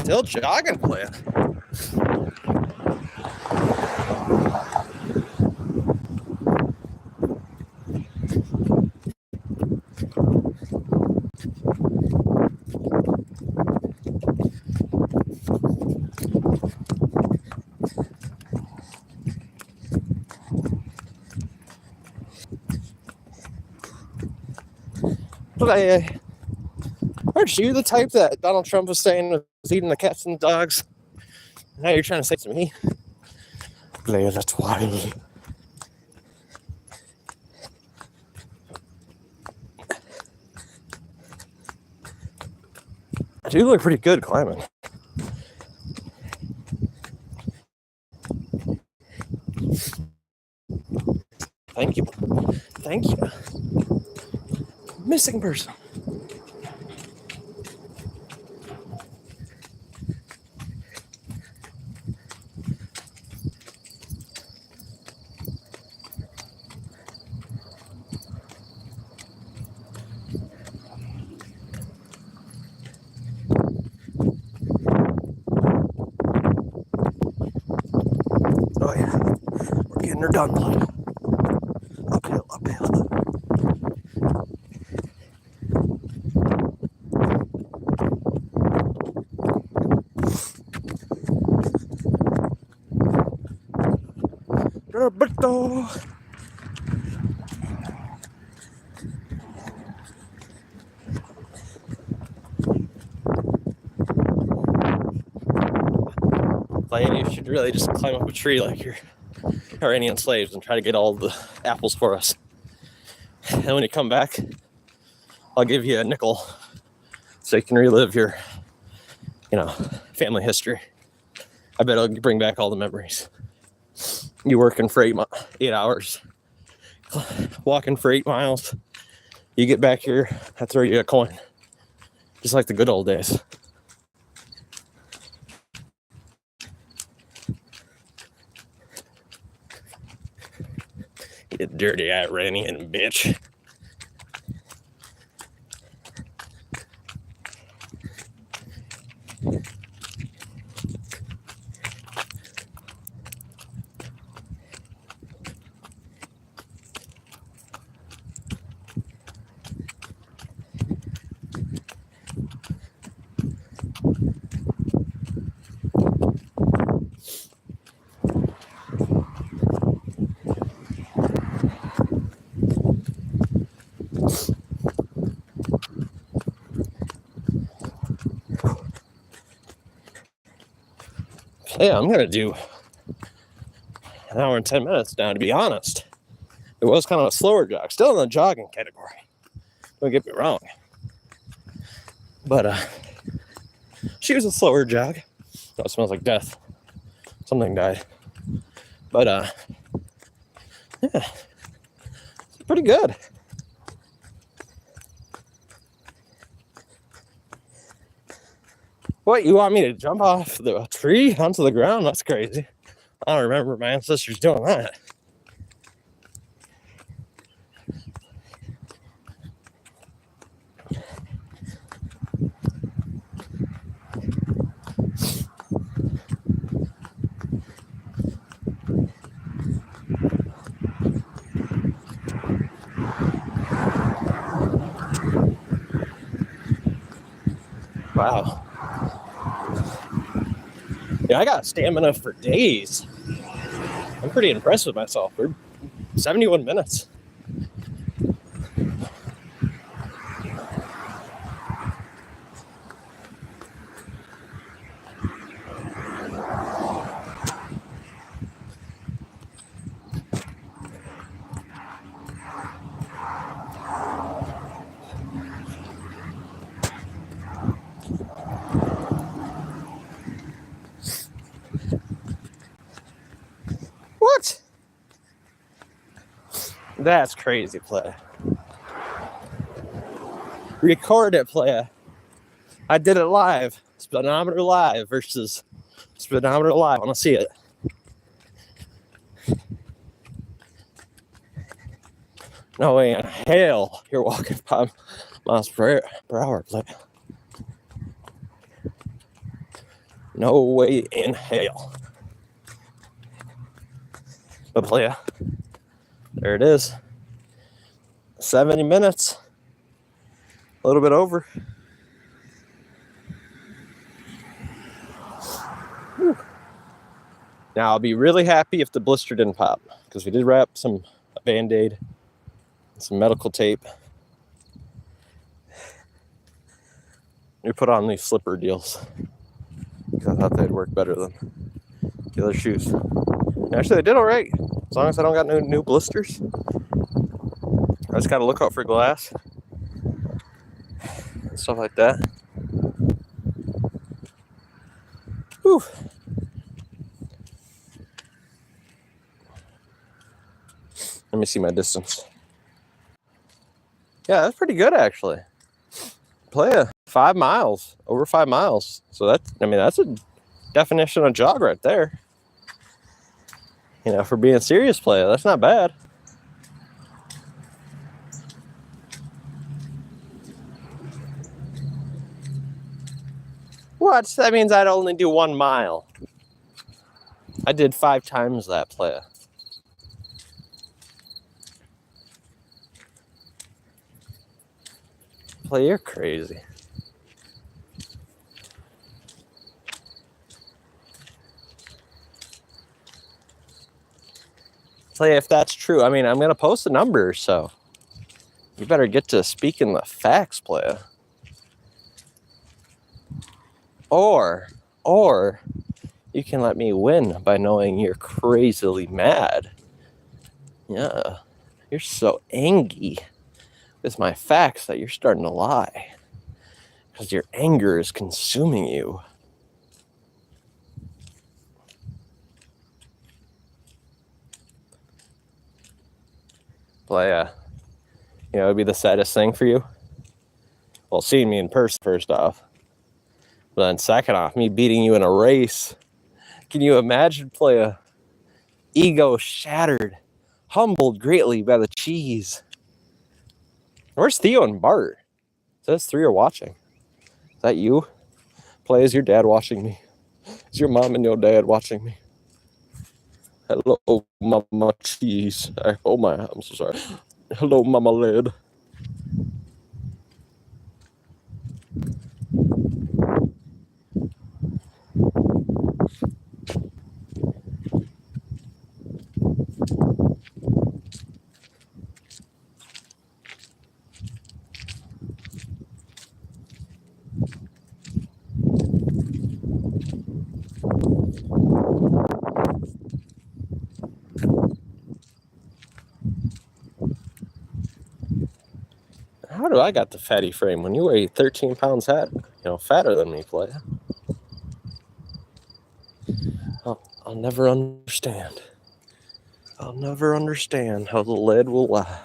Still jogging, playa. But aren't you the type that Donald Trump was saying was eating the cats and the dogs? Now you're trying to say to me, playa, that's why. I do look pretty good climbing. Thank you. Thank you. Missing person. or done, playa. Uphill, uphill. Roberto. Playa, you should really just climb up a tree like you're Iranian slaves and try to get all the apples for us. And when you come back, I'll give you a nickel so you can relive your, family history. I bet it'll bring back all the memories. You working for 8 hours, walking for 8 miles. You get back here, I throw you a coin, just like the good old days. You dirty Iranian bitch. Yeah, I'm gonna do an hour and 10 minutes now, to be honest. It was kind of a slower jog, still in the jogging category, don't get me wrong, but she was a slower jog. Oh, it smells like death. Something died, but yeah, it's pretty good. What, you want me to jump off the tree onto the ground? That's crazy. I don't remember my ancestors doing that. Wow. Yeah, I got stamina for days. I'm pretty impressed with myself. We're 71 minutes. What? That's crazy, play. Record it, play. I did it live. Speedometer live versus speedometer live. I want to see it. No way in hell you're walking 5 miles per hour, play. No way in hell. But play, there it is. 70 minutes. A little bit over. Whew. Now I'll be really happy if the blister didn't pop, because we did wrap some Band-Aid, some medical tape. We put on these slipper deals because I thought they'd work better than the other shoes. Actually, they did all right, as long as I don't got no new blisters. I just gotta look out for glass and stuff like that. Whew. Let me see my distance. Yeah, that's pretty good actually. Play 5 miles, over 5 miles. So that's a definition of jog right there. For being serious play, that's not bad. What? That means I'd only do 1 mile. I did 5 times that play. Play, you're crazy. Play, if that's true, I mean, I'm going to post the numbers, so you better get to speaking the facts, playa. Or you can let me win by knowing you're crazily mad. Yeah, you're so angry with my facts that you're starting to lie. Because your anger is consuming you. Playa, you know, it'd be the saddest thing for you. Well, seeing me in person, first off. But then second off, me beating you in a race. Can you imagine, playa? Ego shattered, humbled greatly by the cheese. Where's Theo and Bart? It says 3 are watching. Is that you? Play, is your dad watching me? Is your mom and your dad watching me? Hello, Mama Cheese. I'm so sorry. Hello, Mama Lid. How do I got the fatty frame when you weigh 13 pounds fatter than me, play? I'll never understand. I'll never understand how the lead will lie.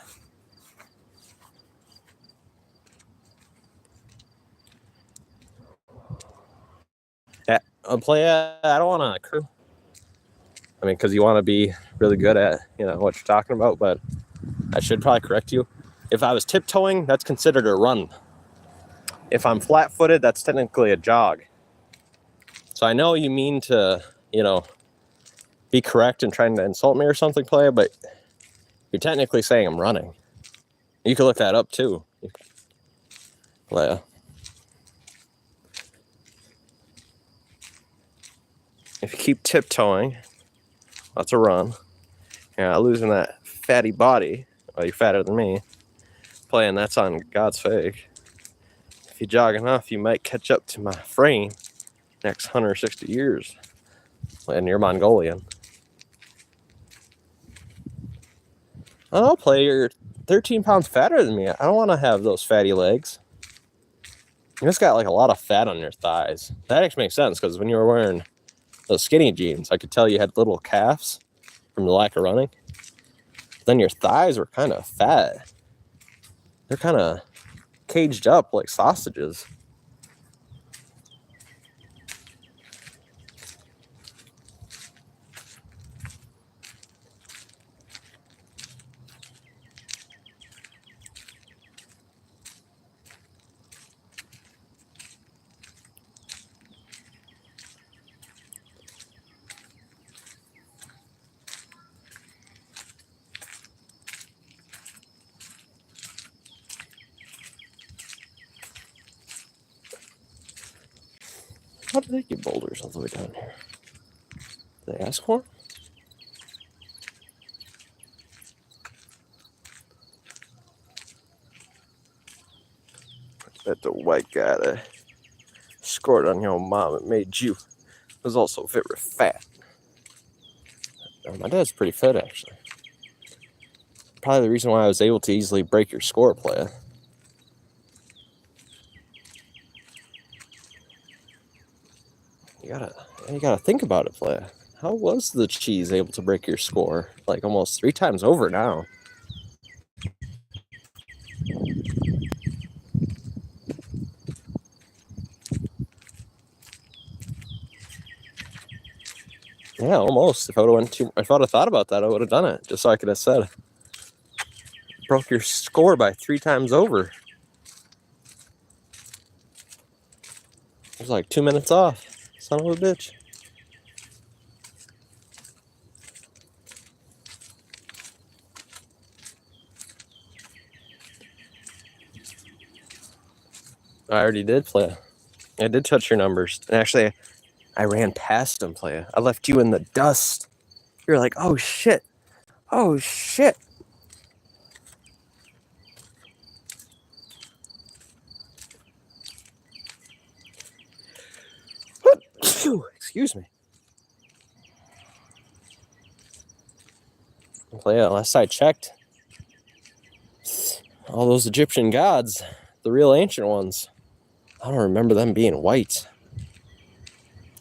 Play, I don't want to crew. I mean, because you want to be really good at, what you're talking about, but I should probably correct you. If I was tiptoeing, that's considered a run. If I'm flat-footed, that's technically a jog. So I know you mean to, be correct and trying to insult me or something, play, but you're technically saying I'm running. You can look that up too. Playa. If you keep tiptoeing, that's a run. Yeah, losing that fatty body. Well, you're fatter than me. Playing, that's on God's fake. If you jog enough, you might catch up to my frame next 160 years. And you're Mongolian. I don't know, play, you're 13 pounds fatter than me. I don't want to have those fatty legs. You just got like a lot of fat on your thighs. That actually makes sense because when you were wearing those skinny jeans, I could tell you had little calves from the lack of running. But then your thighs were kind of fat. They're kind of caged up like sausages. How do they get boulders all the way down here? Do they ask for them? Bet the white guy that scored on your mom and made you was also very fat. My dad's pretty fit, actually. Probably the reason why I was able to easily break your score, playa. You gotta think about it, playa. How was the cheese able to break your score? Like almost 3 times over now. Yeah, almost. If I would have thought about that, I would have done it. Just so I could have said, broke your score by 3 times over. It was like 2 minutes off. Son of a bitch. I already did, play. I did touch your numbers. And actually, I ran past them, play. I left you in the dust. You're like, oh shit. Oh shit. Excuse me. Play, last I checked, all those Egyptian gods, the real ancient ones, I don't remember them being white.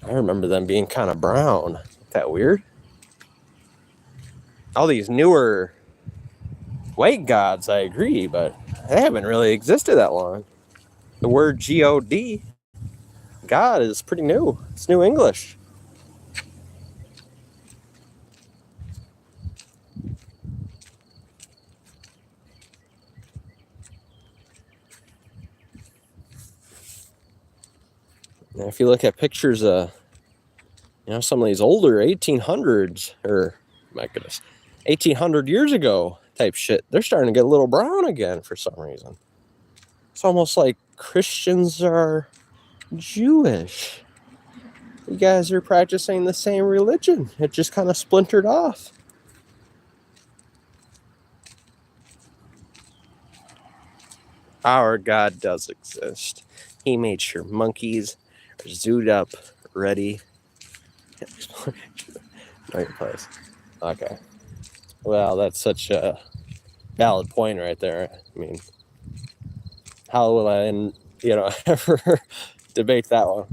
I remember them being kind of brown. Isn't that weird? All these newer white gods, I agree, but they haven't really existed that long. The word G-O-D, God, is pretty new. It's New English. And if you look at pictures of, some of these older 1800s, or, my goodness, 1800 years ago type shit, they're starting to get a little brown again for some reason. It's almost like Christians are Jewish. You guys are practicing the same religion. It just kind of splintered off. Our God does exist. He made sure monkeys are zooed up, ready. Right place. Okay. Well, that's such a valid point right there. I mean, how will I, ever debate that one?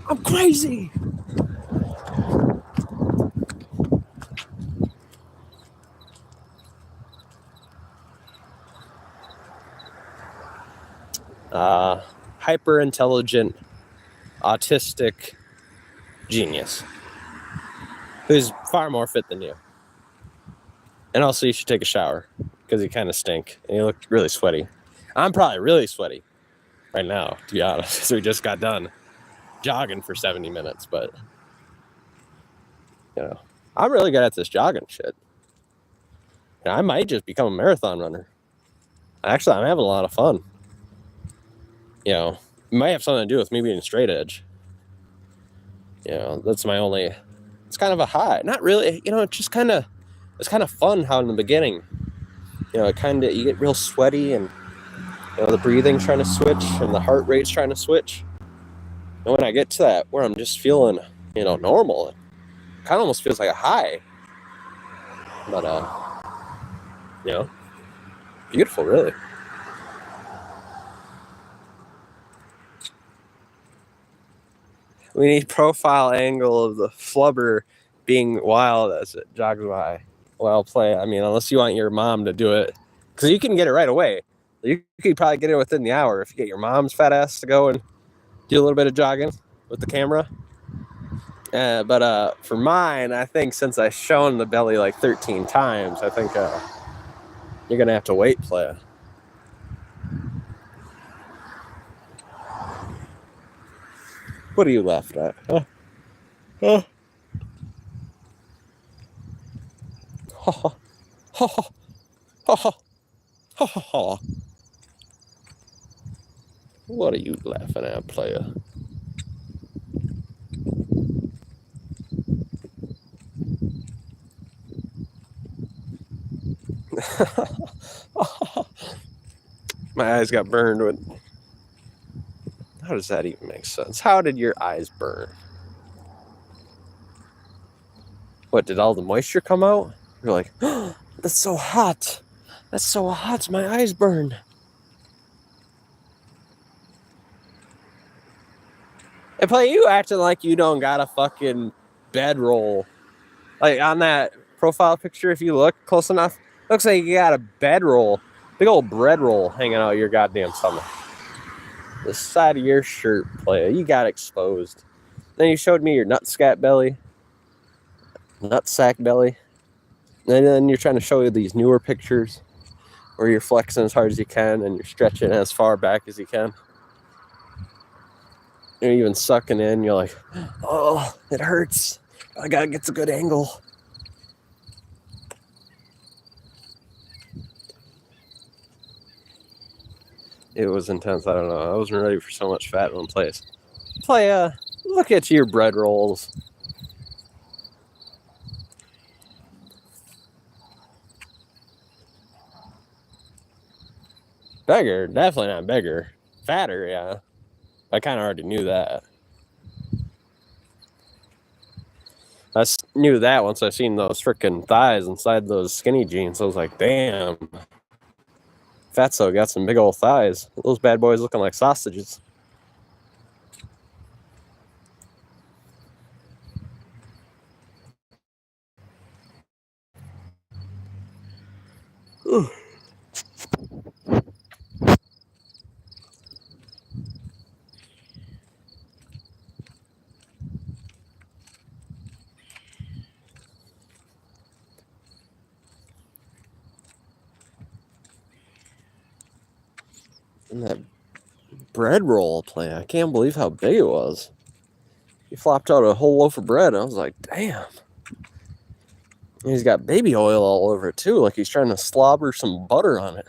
I'm crazy. Hyper intelligent, autistic genius who's far more fit than you. And also, you should take a shower because you kind of stink and you look really sweaty. I'm probably really sweaty right now, to be honest, because we just got done jogging for 70 minutes. But, I'm really good at this jogging shit. I might just become a marathon runner. Actually, I'm having a lot of fun. It might have something to do with me being straight edge. That's my only, it's kind of a high. Not really, it's just kind of, it's kind of fun how in the beginning, you get real sweaty and, the breathing's trying to switch and the heart rate's trying to switch. And when I get to that where I'm just feeling, normal, it kind of almost feels like a high. But, beautiful, really. We need profile angle of the flubber being wild as it jogs by. Well, play. I mean, unless you want your mom to do it, because you can get it right away. You could probably get it within the hour if you get your mom's fat ass to go and do a little bit of jogging with the camera. But for mine, I think since I've shown the belly like 13 times, I think you're going to have to wait, play. What are you left at? Huh? What are you laughing at, player? My eyes got burned with... How does that even make sense? How did your eyes burn? What, did all the moisture come out? You're like, oh, that's so hot. That's so hot, my eyes burn. And play, you acting like you don't got a fucking bedroll. Like on that profile picture, if you look close enough, looks like you got a bedroll. Big old bread roll hanging out your goddamn stomach. The side of your shirt, playa. You got exposed. Then you showed me your nutsack belly. And then you're trying to show you these newer pictures where you're flexing as hard as you can and you're stretching as far back as you can. You're even sucking in. You're like, oh, it hurts. I gotta get a good angle. It was intense. I don't know. I wasn't ready for so much fat in one place. Playa, look at your bread rolls. Bigger, definitely not bigger. Fatter, yeah. I kind of already knew that. I knew that once I seen those freaking thighs inside those skinny jeans. I was like, damn. Fatso got some big old thighs. Those bad boys looking like sausages. Ooh. And that bread roll play, I can't believe how big it was. He flopped out a whole loaf of bread. And I was like, damn. And he's got baby oil all over it too, like he's trying to slobber some butter on it.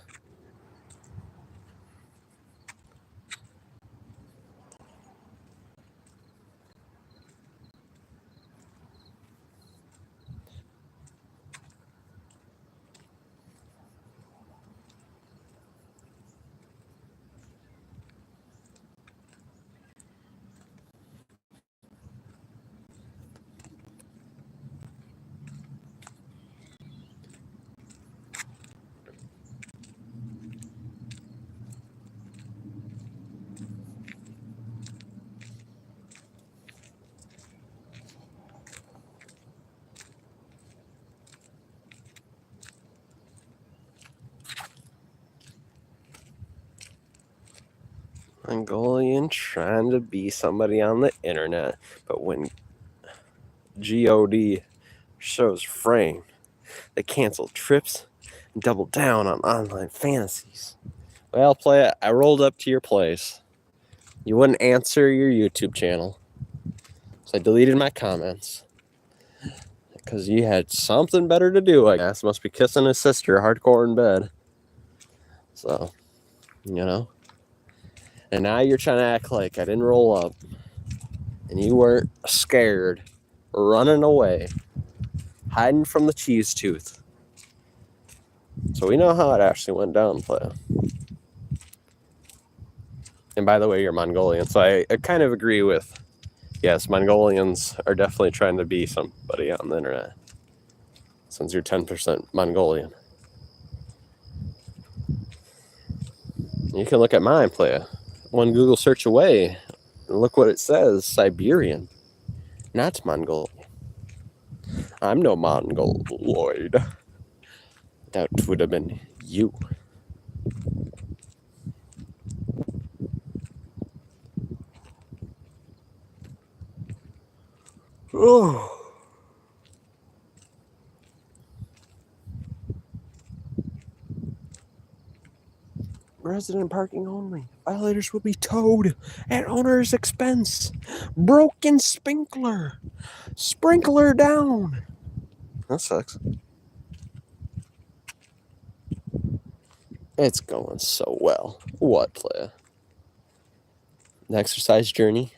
Mongolian trying to be somebody on the internet, but when God shows frame, they cancel trips and double down on online fantasies. Well, play it. I rolled up to your place. You wouldn't answer your YouTube channel, so I deleted my comments because you had something better to do. I guess must be kissing his sister hardcore in bed. So, you know. And now you're trying to act like I didn't roll up and you weren't scared, running away, hiding from the cheese tooth. So we know how it actually went down, playa. And by the way, you're Mongolian, so I kind of agree with, yes, Mongolians are definitely trying to be somebody on the internet, since you're 10% Mongolian. You can look at mine, playa. One Google search away, and look what it says, Siberian, not Mongolian. I'm no Mongoloid. That would have been you. Oh. Resident parking only. Violators will be towed at owner's expense. Broken sprinkler. Sprinkler down. That sucks. It's going so well. What, playa? The exercise journey?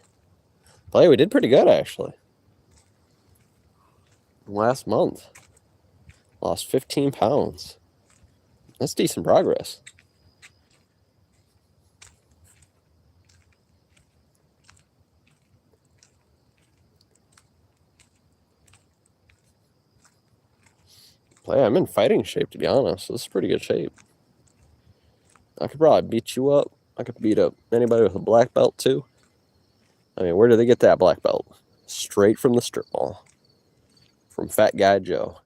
Playa, we did pretty good, actually. Last month. Lost 15 pounds. That's decent progress. Playa, I'm in fighting shape, to be honest. This is pretty good shape. I could probably beat you up. I could beat up anybody with a black belt, too. I mean, where do they get that black belt? Straight from the strip mall. From Fat Guy Joe.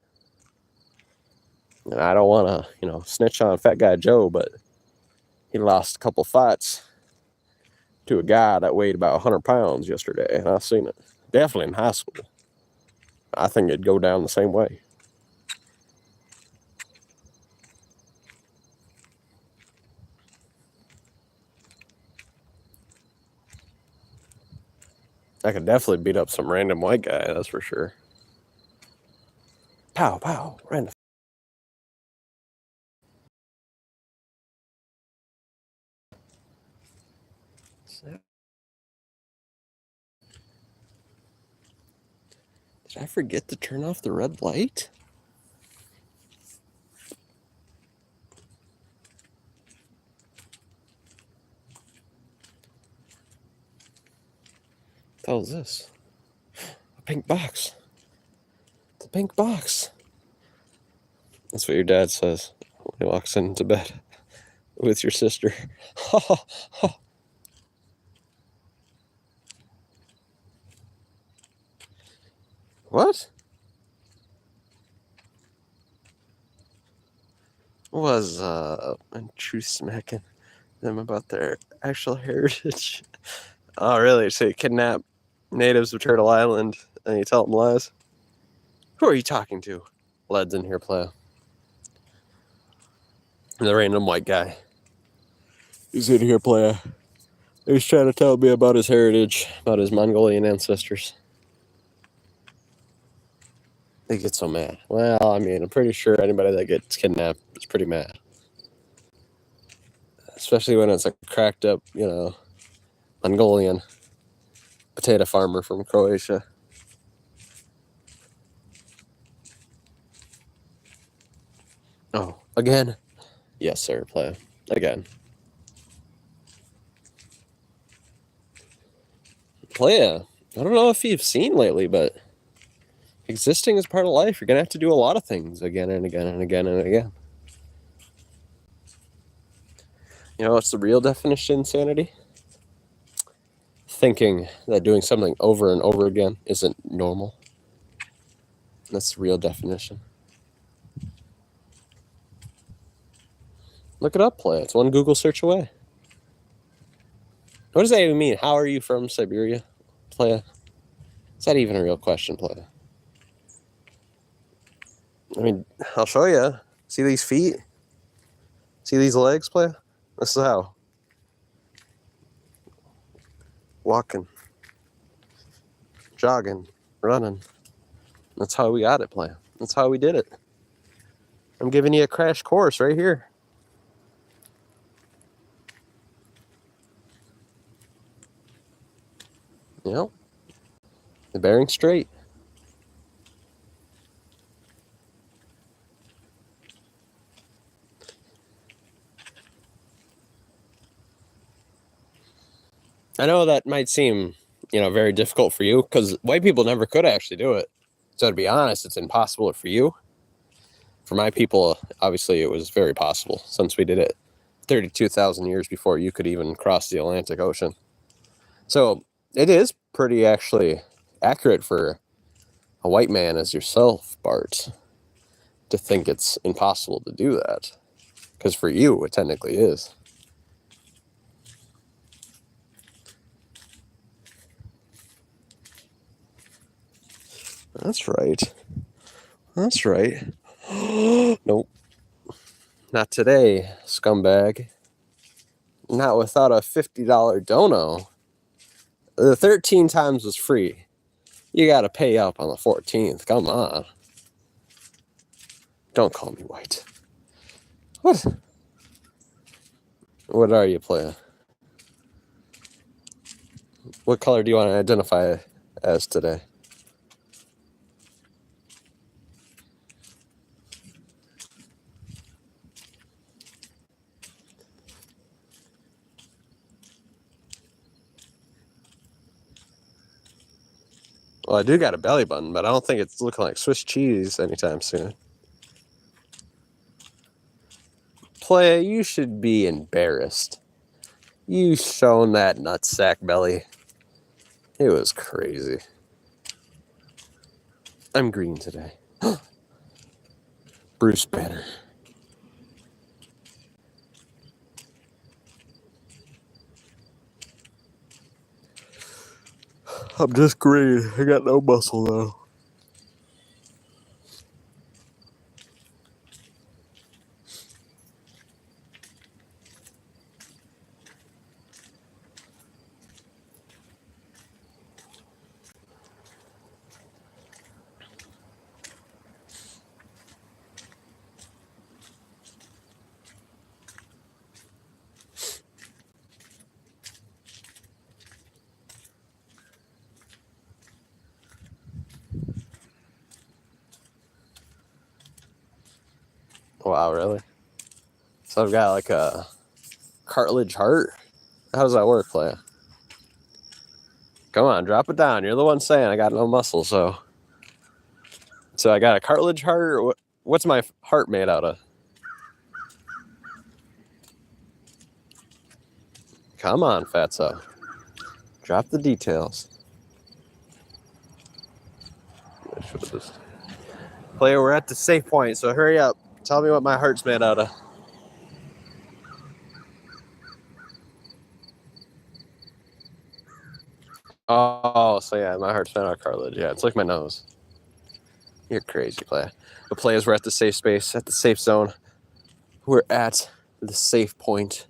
And I don't want to, snitch on Fat Guy Joe, but he lost a couple fights to a guy that weighed about 100 pounds yesterday, and I've seen it. Definitely in high school. I think it'd go down the same way. I could definitely beat up some random white guy, that's for sure. Pow, pow, random. Did I forget to turn off the red light? What the hell is this? A pink box. It's a pink box. That's what your dad says when he walks into bed with your sister. What? Was truth smacking them about their actual heritage? Oh, really? So you kidnap natives of Turtle Island and you tell them lies? Who are you talking to? Led's in here, play. The random white guy. He's in here, play. He's trying to tell me about his heritage, about his Mongolian ancestors. They get so mad. Well, I mean, I'm pretty sure anybody that gets kidnapped is pretty mad. Especially when it's a cracked up, Mongolian potato farmer from Croatia. Oh, again? Yes, sir, play. Again. Playa, I don't know if you've seen lately, but existing is part of life. You're going to have to do a lot of things again and again and again and again. You know what's the real definition of insanity? Thinking that doing something over and over again isn't normal. That's the real definition. Look it up, play. It's one Google search away. What does that even mean? How are you from Siberia, playa? Is that even a real question, playa? I mean, I'll show you. See these feet? See these legs, playa? This is how. Walking, jogging, running. That's how we got it, playa. That's how we did it. I'm giving you a crash course right here. Yep. The Bering Strait. I know that might seem, very difficult for you because white people never could actually do it. So to be honest, it's impossible for you. For my people, obviously, it was very possible since we did it 32,000 years before you could even cross the Atlantic Ocean. So it is pretty actually accurate for a white man as yourself, Bart, to think it's impossible to do that. Because for you, it technically is. That's right. That's right. Nope. Not today, scumbag. Not without a $50 dono. The 13 times was free. You gotta pay up on the 14th. Come on. Don't call me white. What? What are you, player? What color do you want to identify as today? Well, I do got a belly button, but I don't think it's looking like Swiss cheese anytime soon. Playa, you should be embarrassed. You shown that nutsack belly. It was crazy. I'm green today. Bruce Banner. I'm just green. I got no muscle though. Wow, really? So I've got like a cartilage heart. How does that work, playa? Come on, drop it down. You're the one saying I got no muscle, so I got a cartilage heart. Or what's my heart made out of? Come on, fatso. Drop the details. Player, we're at the safe point, so hurry up. Tell me what my heart's made out of. Oh, so yeah, my heart's made out of cartilage. Yeah, it's like my nose. You're crazy, player. The players, we're at the safe space, at the safe zone. We're at the safe point.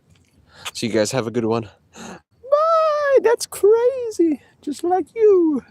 So you guys have a good one. Bye! That's crazy. Just like you.